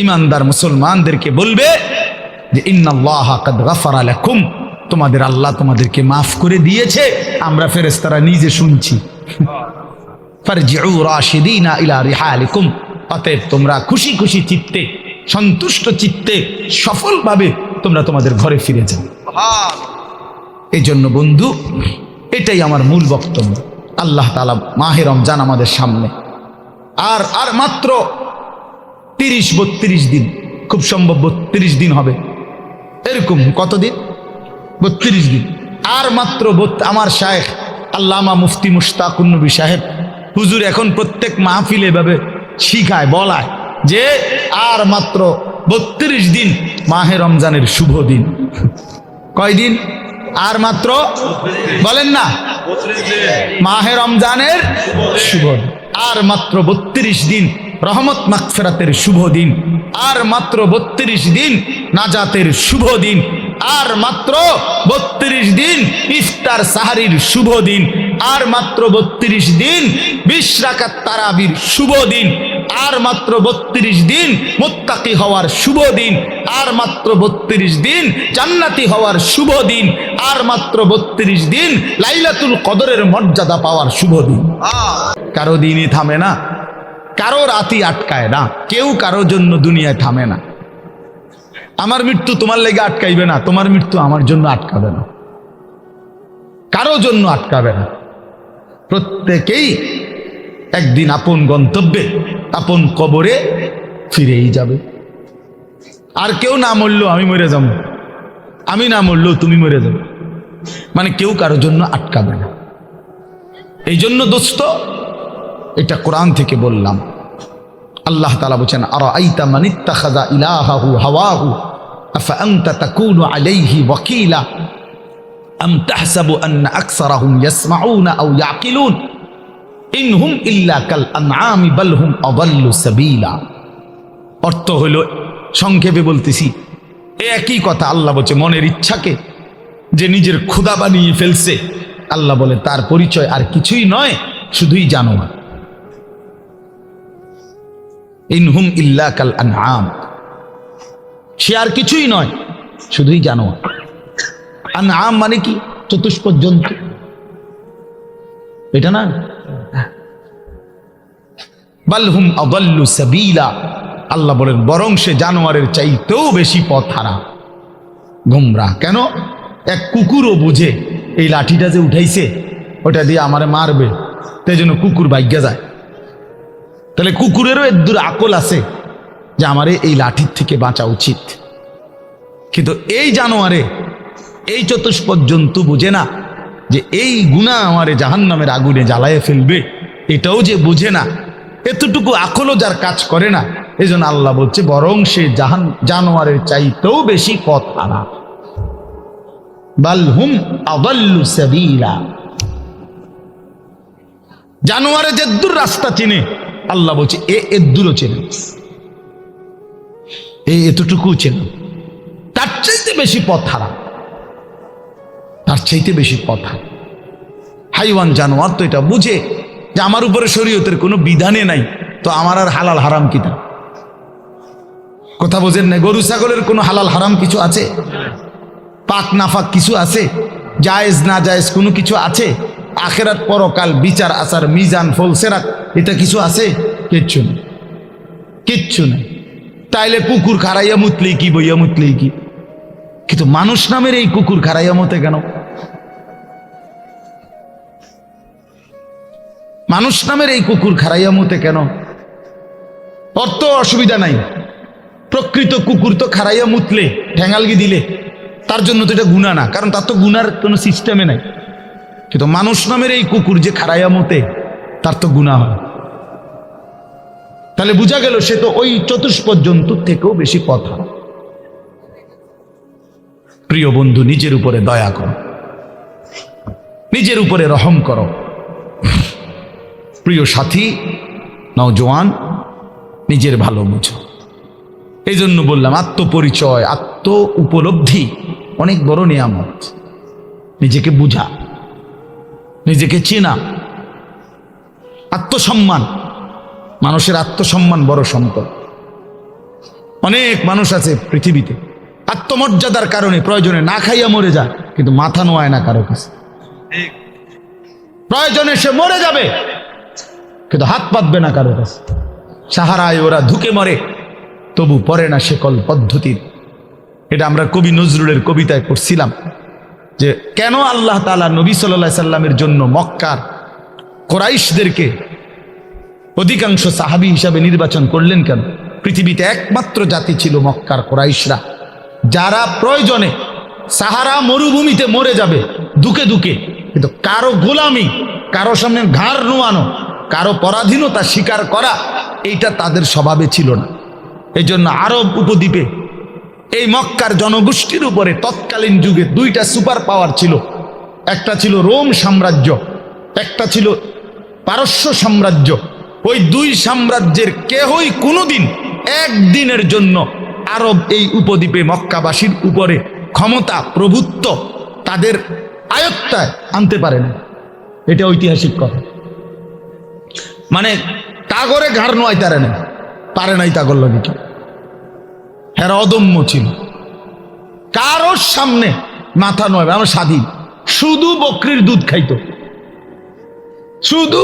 ইমানদার মুসলমানদেরকে বলবে যে ইন্নাল্লাহা কাদ গাফারা লাকুম, তোমাদের আল্লাহ তোমাদেরকে মাফ করে দিয়েছে। আমরা ফেরেশতারা নিজে শুনছি। ফারজিউ রাশিদিনা ইলা রিহালিকুম, অতএব তোমরা খুশি খুশি চিত্তে, সন্তুষ্ট চিত্তে, সফলভাবে তোমরা তোমাদের ঘরে ফিরে যাও। এই জন্য বন্ধু, এটাই আমার মূল বক্তব্য। আল্লাহ তাআলা মাহে রমজান আমাদের সামনে, আর মাত্র 30-32 দিন, খুব সম্ভব 32 দিন হবে, এরকম কতদিন? 32 দিন। আর মাত্র আমার শায়েখ আল্লামা মুফতি মুশতাকুন নবী সাহেব হুজুর এখন প্রত্যেক মাহফিলে এভাবে শিখায়, বলায় যে আর মাত্র 32 দিন মাহে রমজানের শুভ দিন। কয়দিন? আর মাত্র, বলেন না, মাহে রমজানের শুভ দিন, আর মাত্র 32 দিন রহমত মাগফিরাতের শুভ দিন, আর মাত্র 32 দিন নাজাতের শুভ দিন, আর মাত্র 32 দিন ইফতার সাহারির শুভ দিন, আর মাত্র 32 দিন 20 রাকাত তারাবির শুভ দিন, আর মাত্র 32 দিন মুত্তাকি হওয়ার শুভ দিন, আর মাত্র 32 দিন জান্নাতি হওয়ার শুভ দিন, আর মাত্র 32 দিন লাইলাতুল কদরের মর্যাদা পাওয়ার শুভ দিন। কারো দিনই থামে না, কারো রাতই আটকায় না, কেউ কারো জন্য দুনিয়ায় থামে না। আমার মৃত্যু তোমার লেগে আটকাইবে না, তোমার মৃত্যু আমার জন্য আটকাবে না, কারো জন্য আটকাবে না। প্রত্যেকেই একদিন আপন গন্তব্যে আপন কবরে ফিরেই যাবে। আর কেউ না মরলেও আমি মরে যাব, আমি না মরলেও তুমি মরে যাবে, মানে কেউ কারোর জন্য আটকাবে না। এই জন্য দোস্ত, এটা কোরআন থেকে বললাম। আল্লাহ তাআলা বলেন, আরাআইতা মান ইত্তাখাযা ইলাহাহু হাওয়াহু আফা আনতা তাকুনু আলাইহি ওয়াকিলা আম তাহসাবু আন্না আকসারাহুম ইয়াসমাউনা আও ইয়াকিলুন ইনহুম ইল্লা কাল আনআমি বাল হুম আযাল্লু সাবিলা। অর্থ হলো, সংক্ষেপে বলতেছি, একই কথা। আল্লাহ বলছে, মনের ইচ্ছাকে যে নিজের খোদা বানিয়ে ফেলছে, আল্লাহ বলে তার পরিচয় আর কিছুই নয়, শুধুই জানোয়ার। ইনহুম ইল্লা কাল আনআম, সে আর কিছুই নয়, শুধুই জানোয়ার। আনআম মানে কি? চতুষ্পদ জন্তু, এটা না? বাল হুম আযাল্লু সাবিলা, আল্লাহ বলেন বরং সে জানোয়ারের চাইতেও বেশি পথ হারা, গোমরা। কেন? এক কুকুরও বুঝে এই লাঠিটা যে উঠাইছে ওটা দিয়ে আমারে মারবে, তাই জন্য কুকুর ভাগ্যা যায়। তাহলে কুকুরেরও এর আকল আছে যে আমারে এই লাঠির থেকে বাঁচা উচিত। কিন্তু এই জানোয়ারে, এই চতুষ্পদ জন্তু বুঝে না যে এই গুনাহ আমারে জাহান্নামের আগুনে জ্বালায়ে ফেলবে, এটাও যে বুঝে না, এতটুকু আকলও যার কাজ করে না, এই জন্য আল্লাহ বলছে বরং সে জানোয়ারের চাইতেও বেশি পথ হারা। বাল হুম আযাল্লু সাবিলা, জানোয়ারে যেদূর রাস্তা চিনে, আল্লাহ বলছে এদূরও চেনে, এতটুকু চেনে, তার চাইতে বেশি পথ হারা, তার চাইতে বেশি পথ হারা। হাইওয়ান জানোয়ার তো এটা বুঝে যে আমার উপরে শরীয়তের কোনো বিধানে নাই, তো আমার আর হালাল হারাম কিতা? কথা বোঝেন না? গরু ছাগলের কোনো হালাল হারাম কিছু আছে? পাক নাফাক কিছু আছে? জায়েজ না জায়েজ কোনো কিছু আছে? আখেরাত পরকাল বিচার আচার মিজান ফলসেরাত এটা কিছু আছে? কিচ্ছু নেই, কিচ্ছু নেই। তাইলে কুকুর খারাইয়া মুতলেই কি, বইয়া মুতলেই কি? কিন্তু মানুষ নামের এই কুকুর খারাইয়া মতে কেন? মানুষ নামের এই কুকুর খারাইয়া মতে কেন? অর্থ অসুবিধা নাই, প্রকৃত কুকুর তো খারাইয়া মুতলে, ঠ্যাঙালগি দিলে তার জন্য তো এটা গুনাহ না, কারণ তার তো গুনার কোনো সিস্টেমে নাই। কিন্তু মানুষ নামের এই কুকুর যে খারাইয়া মতে, তার তো গুনাহ হয়। তাহলে বোঝা গেল সে তো ওই চতুষ্পদ জন্তুর থেকেও বেশি কথা। প্রিয় বন্ধু, নিজের উপরে দয়া করো, নিজের উপরে রহম করো। প্রিয় সাথী, নওজোয়ান, নিজের ভালো বুঝো। এই জন্য বললাম, আত্মপরিচয়, আত্ম উপলব্ধি অনেক বড় নিয়ামত। নিজেকে বুঝা, নিজেকে চেনা, আত্মসম্মান। মানুষের আত্মসম্মান বড় সম্পদ। অনেক মানুষ আছে পৃথিবীতে আত্মমর্যাদার কারণে প্রয়োজনে না খাইয়া মরে যায়, কিন্তু মাথা নোয়ায় না কারো কাছে। প্রয়োজনে সে মরে যাবে, কিন্তু হাত পাতবে না কারো কাছে। সাহারায় ওরা ধুকে মরে, তবু পরে না শেকল পদ্ধতির। এটা আমরা কবি নজরুলের কবিতায় পড়ছিলাম যে কেন আল্লাহ তাআলা নবী সাল্লাল্লাহু আলাইহি সাল্লামের জন্য মক্কার কুরাইশদেরকে অধিকাংশ সাহাবী হিসাবে নির্বাচন করলেন কেন? পৃথিবীতে একমাত্র জাতি ছিল মক্কার কুরাইশরা, যারা প্রয়োজনে সাহারা মরুভূমিতে মরে যাবে দুকে দুকে, কিন্তু কারো গোলামি, কারো সামনে ঘাড় নোয়ানো, কারো পরাধীনতা স্বীকার করা, এইটা তাদের স্বভাবে ছিল না। এই জন্য আরব উপদ্বীপে এই মক্কার জনগোষ্ঠীর উপরে তৎকালীন যুগে দুইটা সুপার পাওয়ার ছিল। একটা ছিল রোম সাম্রাজ্য, একটা ছিল পারস্য সাম্রাজ্য। ওই দুই সাম্রাজ্যের কেহই কোনোদিন একদিনের জন্য আরব এই উপদ্বীপে মক্কাবাসীর উপরে ক্ষমতা, প্রভুত্ব তাদের আয়ত্তায় আনতে পারে না। এটা ঐতিহাসিক কথা। মানে তাগরে ঘাড় নোয়াই তারে না, পারে নাই তাগর লাগে কি। হেরা অদম্য ছিল, কারোর সামনে মাথা নয়। আমরা স্বাধীন, শুধু বকরির দুধ খাইতো, শুধু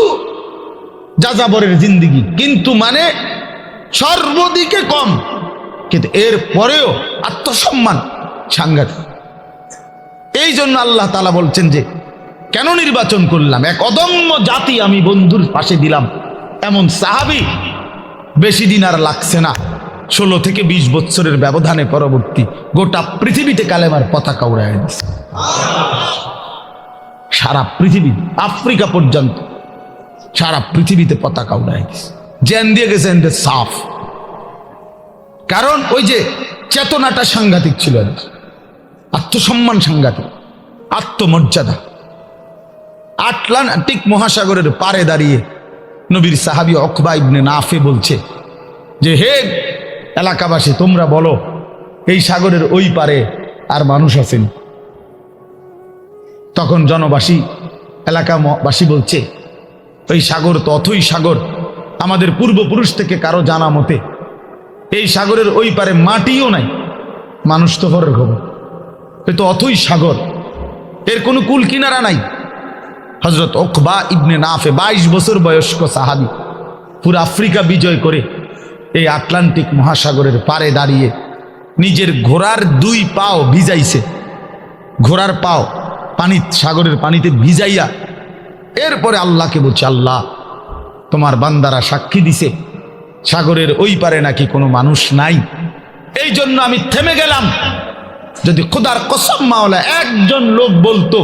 যাযাবরের জিন্দিগি, কিন্তু মানে সর্বদিকে কম, কিন্তু এর পরেও আত্মসম্মান সাংঘাতিক। এই জন্য আল্লাহ তাআলা বলছেন যে কেন নির্বাচন করলাম, এক অদম্য জাতি আমি বন্ধুর পাশে দিলাম, এমন সাহাবী বেশি দিন আর লাগছে না, 16 থেকে 20 বছরের ব্যবধানে পরবর্তী গোটা পৃথিবীতে কালেমার পতাকা উড়ায় দিচ্ছে। সারা পৃথিবী, আফ্রিকা পর্যন্ত সারা পৃথিবীতে পতাকা উড়ায় দিচ্ছে। জেন দিয়ে গেছে এদের সাফ, কারণ ওই যে চেতনাটা সাংঘাতিক ছিল, আত্মসম্মান সাংঘাতিক, আত্মমর্যাদা। আটলান্টিক মহাসাগরের পারে দাঁড়িয়ে নবীর সাহাবী উকবা ইবনে নাফে বলছে যে, হে এলাকাবাসী, তোমরা বলো এই সাগরের ওই পারে আর মানুষ আছেন? তখন জনবাসী, এলাকাবাসী বলছে, ওই সাগর তো অথই সাগর, আমাদের পূর্বপুরুষ থেকে কারো জানা মতে এই সাগরের ওই পারে মাটিও নাই, মানুষ তো হরের খবর, এ তো অথই সাগর, এর কোনো কুল কিনারা নাই। হযরত উকবা ইবনে নাফে 22 বছর বয়স্ক সাহাবী, পুরো আফ্রিকা বিজয় করে এই আটলান্টিক মহাসাগরের পারে দাঁড়িয়ে নিজের ঘোড়ার 2 পাও ভিজাইছে, ঘোড়ার পাও পানি, সাগরের পানিতে ভিজাইয়া এরপরে আল্লাহকে বলছে, আল্লাহ তোমার বান্দারা সাক্ষী দিছে সাগরের ওই পারে নাকি কোনো মানুষ নাই, এই জন্য আমি থেমে গেলাম। যদি খোদার কসম মাওলা একজন লোক বলতো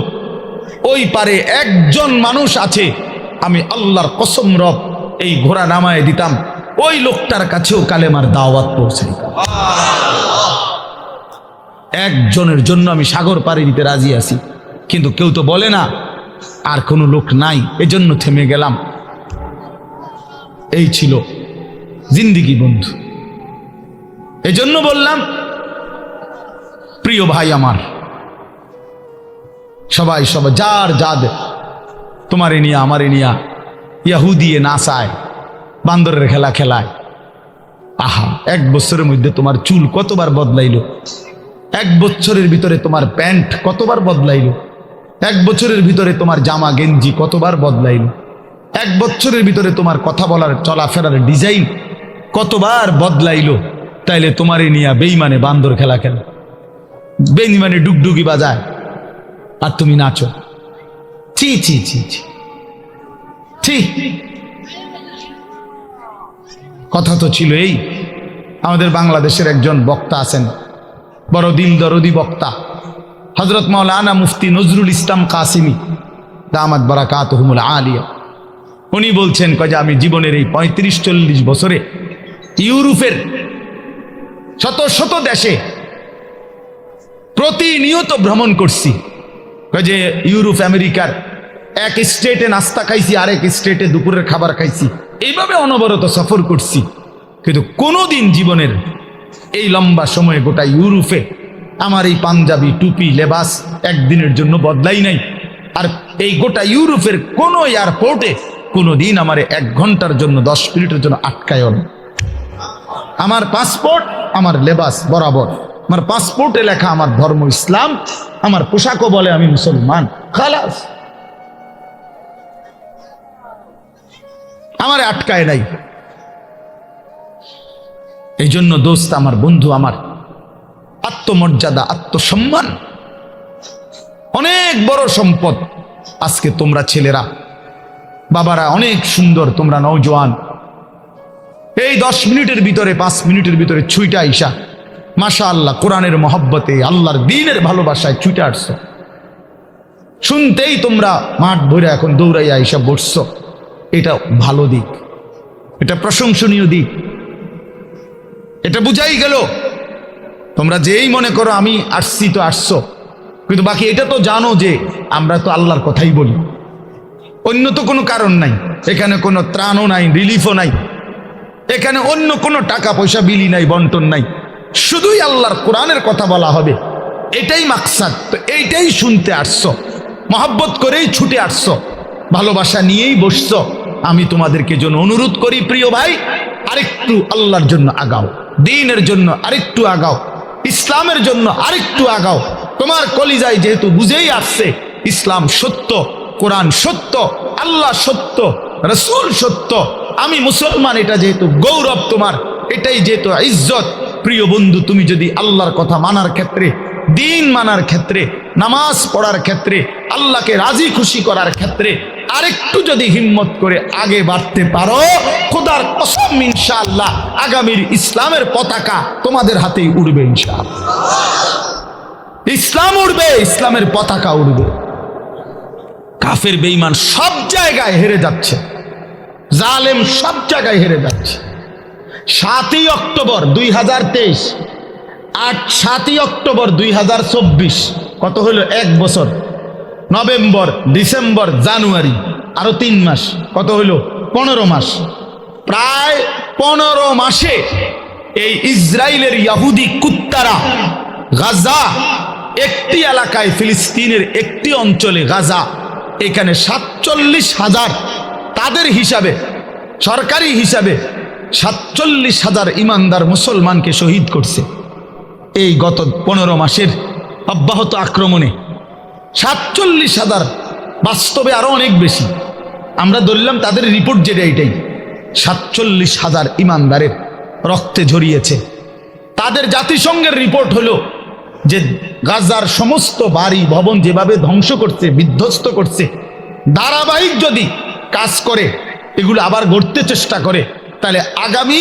ওই পারে একজন মানুষ আছে, আমি আল্লাহর কসম রব এই ঘোড়া নামায় দিতাম, ওই লোকটার কাছেও কালেমার দাওয়াত পৌঁছে দিতাম। একজনের জন্য আমি সাগর পাড়ি দিতে রাজি আছি, কিন্তু কেউ তো বলে না আর কোনো লোক নাই, এজন্য থেমে গেলাম। এই ছিল জিন্দিগি বন্ধু। এজন্য বললাম, প্রিয় ভাই আমার, সবাই যার যাদের, তোমারে নিয়া আমারে নিয়া ইয়াহুদিয়ে নাসায়, বান্দরের খেলা খেলায়। আহা, 1 বছরের মধ্যে তোমার চুল কতবার বদলাইল, 1 বছরের ভিতরে তোমার প্যান্ট কতবার বদলাইল, 1 বছরের ভিতরে তোমার জামা গেঞ্জি কতবার বদলাইল, 1 বছরের ভিতরে তোমার কথা বলার চলাফেরার ডিজাইন কতবার বদলাইল। তাইলে তোমারে নিয়া বেঈমানে বান্দর খেলা খেলে, বেঈমানে ডুগডুগি বাজায়, আর তুমি নাচো। ছি ছি ছি ছি ছি। কথা তো ছিল এই, আমাদের বাংলাদেশের একজন বক্তা আছেন, বড় দিল দরদি বক্তা, হযরত মাওলানা মুফতি নজরুল ইসলাম কাসিমি দামাত বারাকাতুহুমুল আলিয়া। উনি বলছেন, যে আমি জীবনের এই 35-40 বছরে ইউরোপের শত শত দেশে প্রতিনিয়ত ভ্রমণ করছি। যে ইউরোপ আমেরিকার এক স্টেটে নাস্তা খাইছি, আরেক স্টেটে দুপুরের খাবার খাইছি, এইভাবে অনবরত সফর করছি, কিন্তু কোনোদিন জীবনের এই লম্বা সময়ে গোটা ইউরোপে আমার এই পাঞ্জাবি টুপি লেবাস একদিনের জন্য বদলাই নাই। আর এই গোটা ইউরোপের কোনো এয়ারপোর্টে কোনোদিন আমার 1 ঘন্টার জন্য 10 মিনিটের জন্য আটকায় না। আমার পাসপোর্ট, আমার লেবাস বরাবর, আমার পাসপোর্টে লেখা আমার ধর্ম ইসলাম, আমার পোশাকও বলে আমি মুসলমান, খালাস, আমার আটকায় নাই। এই জন্য দোস্ত আমার, বন্ধু আমার, আত্মমর্যাদা, আত্মসম্মান অনেক বড় সম্পদ। আজকে তোমরা ছেলেরা, বাবারা অনেক সুন্দর, তোমরা নওজোয়ান, এই 10 মিনিটের ভিতরে 5 মিনিটের ভিতরে ছুইটা আইসা মাশাআল্লাহ কোরআনের মহব্বতে, আল্লাহর দ্বীনের ভালোবাসায় ছুটে আসছো। শুনতেই তোমরা মাঠ ভরে এখন দৌড়াইয়া আইসা বসছো, এটা ভালো দিক, এটা প্রশংসনীয় দিক, এটা বুঝাই গেল। তোমরা যেই মনে করো আমি আসছি তো আসছো, কিন্তু বাকি এটা তো জানো যে আমরা তো আল্লাহর কথাই বলি, অন্য তো কোনো কারণ নাই, এখানে কোনো ত্রাণও নাই, রিলিফও নাই, এখানে অন্য কোনো টাকা পয়সা বিলি নাই, বন্টন নাই, শুধুই আল্লাহর কোরআনের কথা বলা হবে, এটাই মাকসাদ। তো এইটাই শুনতে আসছো, মহব্বত করেই ছুটে আসছো, ভালোবাসা নিয়েই বসছো। আমি তোমাদেরকে জন্য অনুরোধ করি, প্রিয় ভাই, আরেকটু আল্লাহর জন্য আগাও, দ্বীনের জন্য আরেকটু আগাও, ইসলামের জন্য আরেকটু আগাও। তোমার কলিজায় যেহেতু বুঝেই আসছে ইসলাম সত্য, কোরআন সত্য, আল্লাহ সত্য, রাসূল সত্য, আমি মুসলমান, এটা যেহেতু গৌরব তোমার, এটাই যেহেতু ইজ্জত। প্রিয় বন্ধু, তুমি যদি আল্লাহর কথা মানার ক্ষেত্রে, দ্বীন মানার ক্ষেত্রে, নামাজ পড়ার ক্ষেত্রে, আল্লাহকে রাজি খুশি করার ক্ষেত্রে আরেকটু যদি হিম্মত করে আগে বাড়তে পারো, খোদার কসম ইনশাআল্লাহ আগামীর ইসলামের পতাকা তোমাদের হাতেই উড়বে ইনশাআল্লাহ। ইসলাম উড়বে, ইসলামের পতাকা উড়বে। কাফের বেঈমান সব জায়গায় হেরে যাচ্ছে, জালেম সব জায়গায় হেরে যাচ্ছে। 7ই অক্টোবর 2023, 7ই অক্টোবর 2024, কত হলো? 1 বছর। নভেম্বর, ডিসেম্বর, জানুয়ারি, আরো 3 মাস, কত হলো? 15 মাস। প্রায় 15 মাসে এই ইসরায়েলের ইহুদি কুত্তারা গাজা, একটি এলাকায় ফিলিস্তিনের একটি অঞ্চলে গাজা, এখানে 47,000, তাদের হিসাবে, সরকারি হিসাবে 47,000 ইমানদার মুসলমানকে শহীদ করছে এই গত 15 মাসের অব্যাহত আক্রমণে। 47,000, বাস্তবে আরো অনেক বেশি। আমরা ধরলাম তাদের রিপোর্ট যেটা, এটাই 47,000 ইমানদারের রক্তে ঝরিয়েছে। তাদের জাতিসংঘের রিপোর্ট হলো যে গাজার সমস্ত বাড়ি ভবন যেভাবে ধ্বংস করছে, বিধ্বস্ত করছে, ধারাবাহিক যদি কাজ করে, এগুলো আবার গড়তে চেষ্টা করে, তাহলে আগামী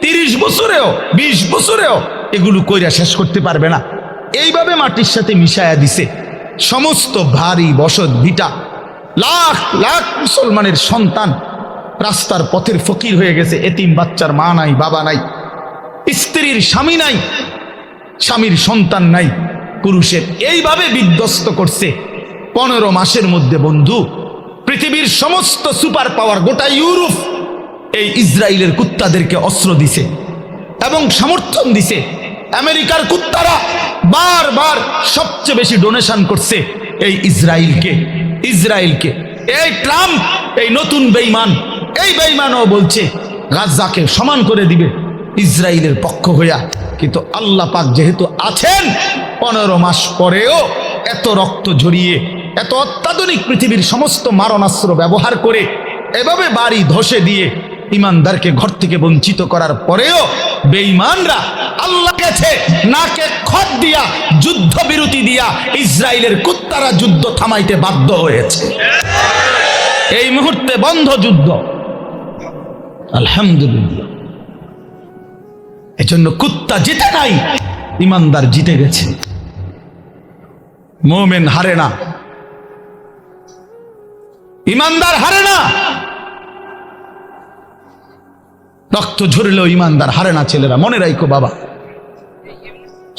30 বছরেও 20 বছরেও এগুলো কইরা শেষ করতে পারবে না। এইভাবে মাটির সাথে মিশায়া দিছে সমস্ত ভারী বসত ভিটা। লাখ লাখ মুসলমানের সন্তান রাস্তার পথের ফকির হয়ে গেছে। এতিম বাচ্চার মা নাই, বাবা নাই, স্ত্রীর স্বামী নাই, স্বামীর সন্তান নাই, পুরুষের। এইভাবে বিধ্বস্ত করছে 15 মাসের মধ্যে। বন্ধু, পৃথিবীর সমস্ত সুপার পাওয়ার, গোটা ইউরোপ এই ইসরায়েলের কুত্তাদেরকে অস্ত্র দিছে এবং সমর্থন দিছে। আমেরিকার কুত্তারা বারবার সবচেয়ে বেশি ডোনেশন করছে এই ইসরায়েলকে। এই ট্রাম্প, এই নতুন বেঈমান, এই বেঈমানও বলছে গাজাকে সমান করে দিবে ইসরায়েলের পক্ষ হইয়া। কিন্তু আল্লাহ পাক যেহেতু আছেন, 15 মাস পরেও এত রক্ত ঝরিয়ে, এত অত্যাধুনিক পৃথিবীর সমস্ত মারণাস্ত্র ব্যবহার করে, এভাবে বাড়ি ধসে দিয়ে ইমানদারকে ঘর থেকে বঞ্চিত করার পরেও বেঈমানরা আল্লাহ গেছে নাকে খত দিয়া, যুদ্ধ বিরতি দিয়া ইসরায়েলের কুত্তারা যুদ্ধ থামাইতে বাধ্য হয়েছে। এই মুহূর্তে বন্ধ যুদ্ধ, আলহামদুলিল্লাহ। এজন্য কুত্তা জিতে নাই, ইমানদার জিতে গেছে। মুমিন হারে না, ইমানদার হারে না। রক্ত ঝরলেও ইমানদার হারে না। ছেলেরা মনে রাখো বাবা,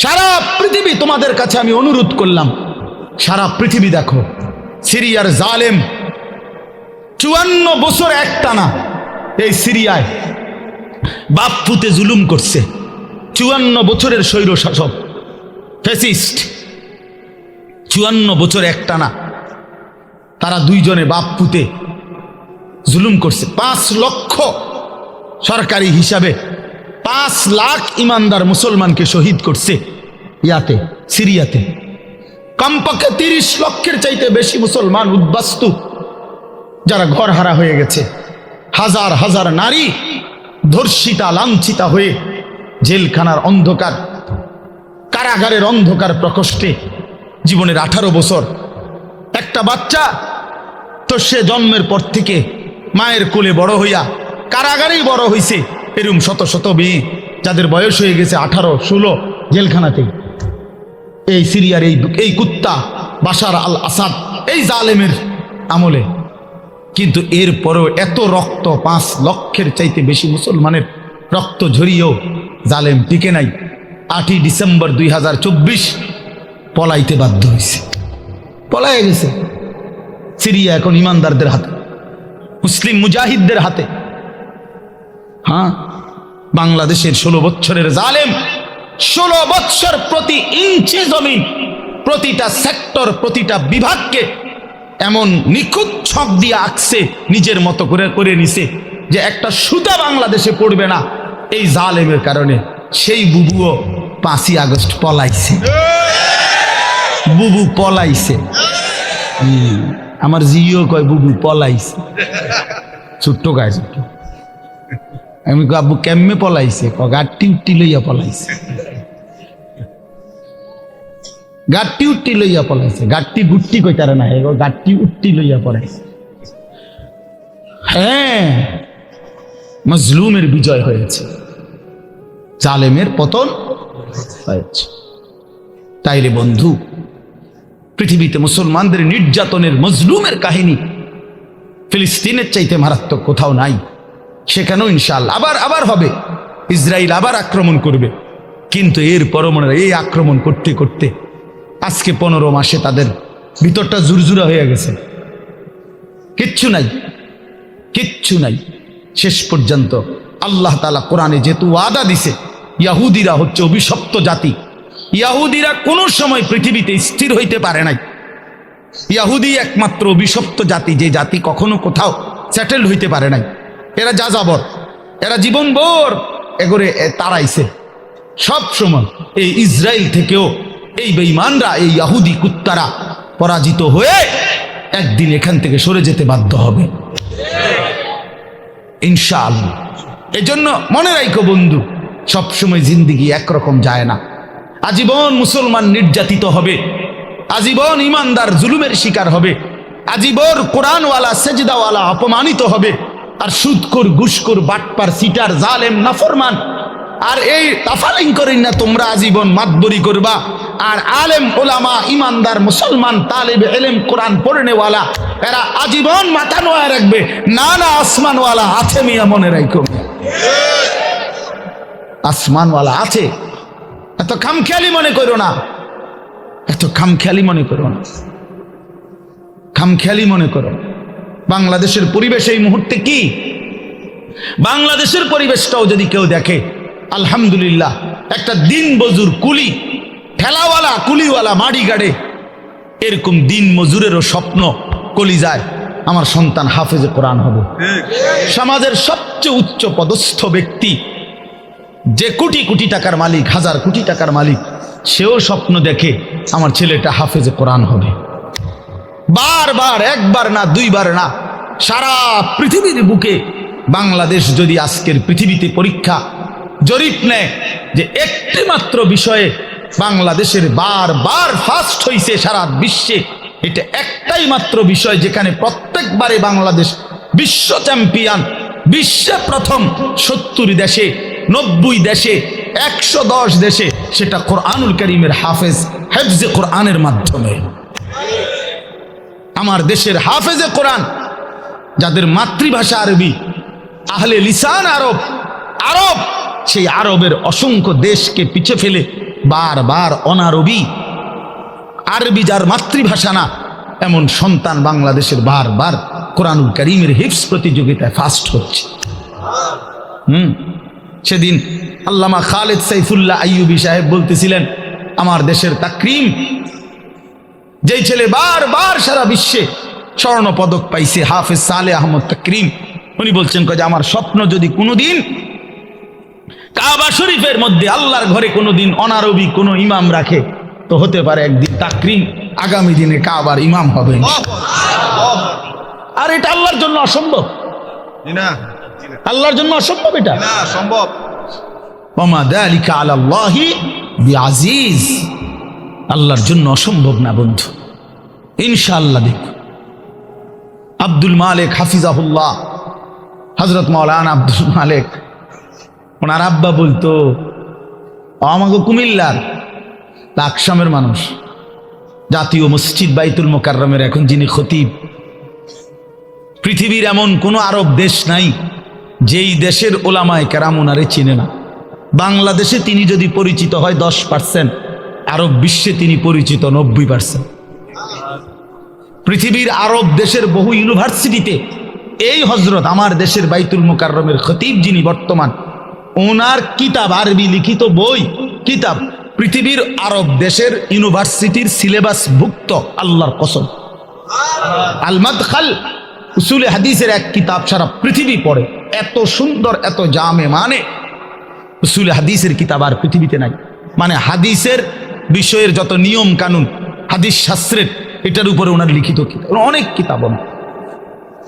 সারা পৃথিবী তোমাদের কাছে আমি অনুরোধ করলাম, সারা পৃথিবী দেখো, সিরিয়ার জালেম 54 বছর একটানা এই সিরিয়ায় বাপ পুতে জুলুম করছে। 54 বছরের স্বৈর শাসক ফ্যাসিস্ট, 54 বছর একটানা তারা দুইজনে বাপ পুতে জুলুম করছে। 5 লক্ষ, সরকারি হিসাবে 5 লাখ ইমানদার মুসলমানকে শহীদ করছে ইয়াতে, সিরিয়াতে। কমপক্ষে 30 লক্ষের চাইতে বেশি মুসলমান উদ্বাস্তু, যারা ঘর হারা হয়ে গেছে। হাজার হাজার নারী ধর্ষিতা, লাঞ্ছিতা হয়ে জেলখানার অন্ধকার, কারাগারের অন্ধকার প্রকোষ্ঠে জীবনের 18 বছর। একটা বাচ্চা তো সে জন্মের পর থেকে মায়ের কোলে বড় হইয়া কারাগারেই বড় হইছে। এরকম শত শত মেয়ে যাদের বয়স হয়ে গেছে 18, 16 জেলখানাতে। এই সিরিয়ার এই কুত্তা বাশার আল আসাদ, এই জালেমের আমলে। কিন্তু এরপরেও এত রক্ত, 5 লক্ষের চাইতে বেশি মুসলমানের রক্ত ঝরিয়েও জালেম টিকে নাই। 8ই ডিসেম্বর 2024 পলাইতে বাধ্য হয়েছে, পলায় গেছে। সিরিয়া এখন ইমানদারদের হাতে, মুসলিম মুজাহিদদের হাতে। হ্যাঁ, বাংলাদেশের 16 বছরের জালেম 16 বছর প্রতি ইঞ্চি জমিন, প্রতিটা সেক্টর, প্রতিটা বিভাগকে এমন নিখুঁত ছক দিয়ে আঁকছে, নিজের মতো করে নিছে যে একটা সুতা বাংলাদেশে পড়বে না এই জালেমের কারণে। সেই বুবুও 5ই আগস্ট পলাইছে, বুবু পলাইছে। আমার জিও কয় বুবু পলাইছে, ছোট্ট গায়ে ছোট্ট। আমি আব্বু কেমনে পলাইছে? গাড়ি উঠি লইয়া পলাইছে, গাড়ি উঠি লইয়া পলাইছে। গাড়ি গুট্টি কইতারে না, গাড়ি উঠি লইয়া পলাইছে। হ্যাঁ, মজলুমের বিজয় হয়েছে, জালেমের পতন হয়েছে। তাইলে বন্ধু, পৃথিবীতে মুসলমানদের নির্যাতনের, মজলুমের কাহিনী ফিলিস্তিনের চাইতে মারাত্মক কোথাও নাই। সেখানেও ইনশাআল্লাহ আবার হবে, ইসরায়েল আবার আক্রমণ করবে। কিন্তু এরপরও মনে হয় এই আক্রমণ করতে করতে আজকে 15 মাসে তাদের ভিতরটা জুরজুরা হয়ে গেছে, কিচ্ছু নাই, কিচ্ছু নাই। শেষ পর্যন্ত আল্লাহ তাআলা কোরআনে যেহেতু ওয়াদা দিছে, ইয়াহুদিরা হচ্ছে অভিশপ্ত জাতি। ইয়াহুদিরা কোনো সময় পৃথিবীতে স্থির হইতে পারে নাই। ইয়াহুদি একমাত্র অভিশপ্ত জাতি, যে জাতি কখনো কোথাও সেটেল হইতে পারে নাই। এরা যাযাবর, এরা জীবনভর এগোরে তাড়াইছে। সব সময় এই ইসরায়েল থেকেও এই বেঈমানরা, এই ইয়াহুদি কুত্তারা পরাজিত হয়ে একদিন এখান থেকে সরে যেতে বাধ্য হবে ইনশাআল্লাহ। এজন্য মনে রাখো বন্ধু, সবসময় জিন্দিগি একরকম যায় না। আজীবন মুসলমান নির্যাতিত হবে, আজীবন ইমানদার জুলুমের শিকার হবে, আজীবন কোরআনওয়ালা সেজদাওয়ালা অপমানিত হবে, আর সুদখোর, ঘুষখোর, বাটপার, সিটার, জালেম, নাফরমান আর এই তাফালিং করেন না তোমরা আজীবন মাতবরি করবা। আর আলেম ওলামা ইমানদার মুসলমান তালেব ইলম কোরআন পড়নেওয়ালা এরা আজীবন মাথা নোয়া রাখবে, না না আসমানওয়ালা আছে মিয়া, মনে রাখো আসমানওয়ালা আছে। এত খামখেয়ালি মনে করো না, এত খামখেয়ালি মনে করো না, খামখেয়ালি মনে করো। বাংলাদেশের পরিবেশ এই মুহূর্তে কি, বাংলাদেশের পরিবেশটাও যদি কেউ দেখে, আলহামদুলিল্লাহ, একটা দিন মজুর কুলি, ঠেলাওয়ালা, কুলিওয়ালা, মাড়ি গাড়ে, এরকম দিন মজুরেরও স্বপ্ন কলিজায় আমার সন্তান হাফেজে কোরআন হবে। সমাজের সবচেয়ে উচ্চ পদস্থ ব্যক্তি, যে কোটি কোটি টাকার মালিক, হাজার কোটি টাকার মালিক, সেও স্বপ্ন দেখে আমার ছেলেটা হাফেজে কোরআন হবে। বারবার, একবার না, দুইবার না, সারা পৃথিবীর বুকে বাংলাদেশ যদি আজকের পৃথিবীতে পরীক্ষা জরিপ নেয় যে একটি মাত্র বিষয়ে বাংলাদেশের বারবার ফার্স্ট হইছে সারা বিশ্বে, এটা একটাই মাত্র বিষয় যেখানে প্রত্যেকবারে বাংলাদেশ বিশ্ব চ্যাম্পিয়ন, বিশ্বে প্রথম 70 দেশে, 90 দেশে, 110 দেশে, সেটা কোরআনুল কারীমের হাফেজ, হেফজে কোরআনের মাধ্যমে। আমার দেশের হাফেজে কোরআন যাদের মাতৃভাষা আরবি, আহলে লিসান আরব, আরব সেই আরবের অসংখ্য দেশকে পিছে ফেলে বারবার অনারবি, আরবি যার মাতৃভাষা না, এমন সন্তান বাংলাদেশের বারবার কোরআনুল কারীমের হিফজ প্রতিযোগিতায় ফার্স্ট হচ্ছে। সেদিন আল্লামা খালেদ সাইফুল্লাহ আইয়ুবী সাহেব বলতেছিলেন, আমার দেশের তাকরিম, যেই ছেলে বারবার সারা বিশ্বে স্বর্ণ পদক পাইছে, হাফেজ সালেহ আহমদ তাকরিম, উনি বলছেন যে আমার স্বপ্ন যদি কোনোদিন কাবা শরীফের মধ্যে আল্লাহর ঘরে কোনোদিন অনারবি কোনো ইমাম রাখে, তো হতে পারে একদিন তাকরিম আগামী দিনে কাবার ইমাম হবে। আর এটা আল্লাহর জন্য অসম্ভব, আল্লাহর জন্য অসম্ভব, এটা সম্ভব। ওমা যালিকা আলাল্লাহি বিআজিজ, আল্লাহর জন্য অসম্ভব না বন্ধু। ইনশাআল্লাহ দেখো, আব্দুল মালিক হাফিজাহুল্লাহ, হযরত মাওলানা আব্দুল মালিক, ওনার আব্বা বলতো, আমাকে কুমিল্লার লাকসামের মানুষ, জাতীয় মসজিদ বাইতুল মোকাররমের এখন যিনি খতিব, পৃথিবীর এমন কোন আরব দেশ নাই যেই দেশের ওলামায়ে কেরাম ওনারে চিনে না। বাংলাদেশে তিনি যদি পরিচিত হয় 10%, আরব বিশ্বে তিনি পরিচিত 90%। পৃথিবীর আরব দেশের বহু ইউনিভার্সিটিতে এই হযরত আমার দেশের বাইতুল মোকাররমের খতিব যিনি বর্তমান, ওনার কিতাব, আরবি লিখিত বই, কিতাব পৃথিবীর আরব দেশের ইউনিভার্সিটির সিলেবাস ভুক্ত, আল্লাহর কসম। আল মাদখাল উসুলে হাদিসের এক কিতাব সারা পৃথিবী পড়ে, এত সুন্দর, এত জামে, মানে উসুলে হাদিসের কিতাব আর পৃথিবীতে নাই। মানে হাদিসের বিষয়ের যত নিয়ম কানুন, হাদিস শাস্ত্রের, এটার উপরে ওনার লিখিত কিতাব, অনেক কিতাব,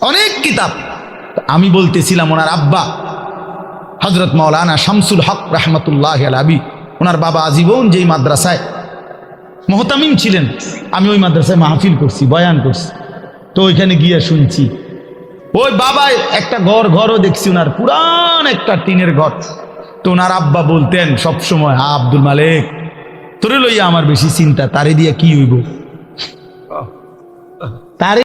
অনেক কিতাব। আমি বলতেছিলাম, ওনার আব্বা হযরত মাওলানা শামসুল হক রাহমাতুল্লাহ আলাইহি, ওনার বাবা আজীবন যেই মাদ্রাসায় মুহতামিম ছিলেন, আমি ওই মাদ্রাসায় মাহফিল করছি, বয়ান করছি, তো ওইখানে গিয়ে শুনছি ওই বাবাই একটা ঘরও দেখছি ওনার, পুরান একটা টিনের ঘর। তো ওনার আব্বা বলতেন সব সময়, আব্দুল মালিক তোরে লইয়া আমার বেশি চিন্তা, তারে দিয়া কি হইব, তারে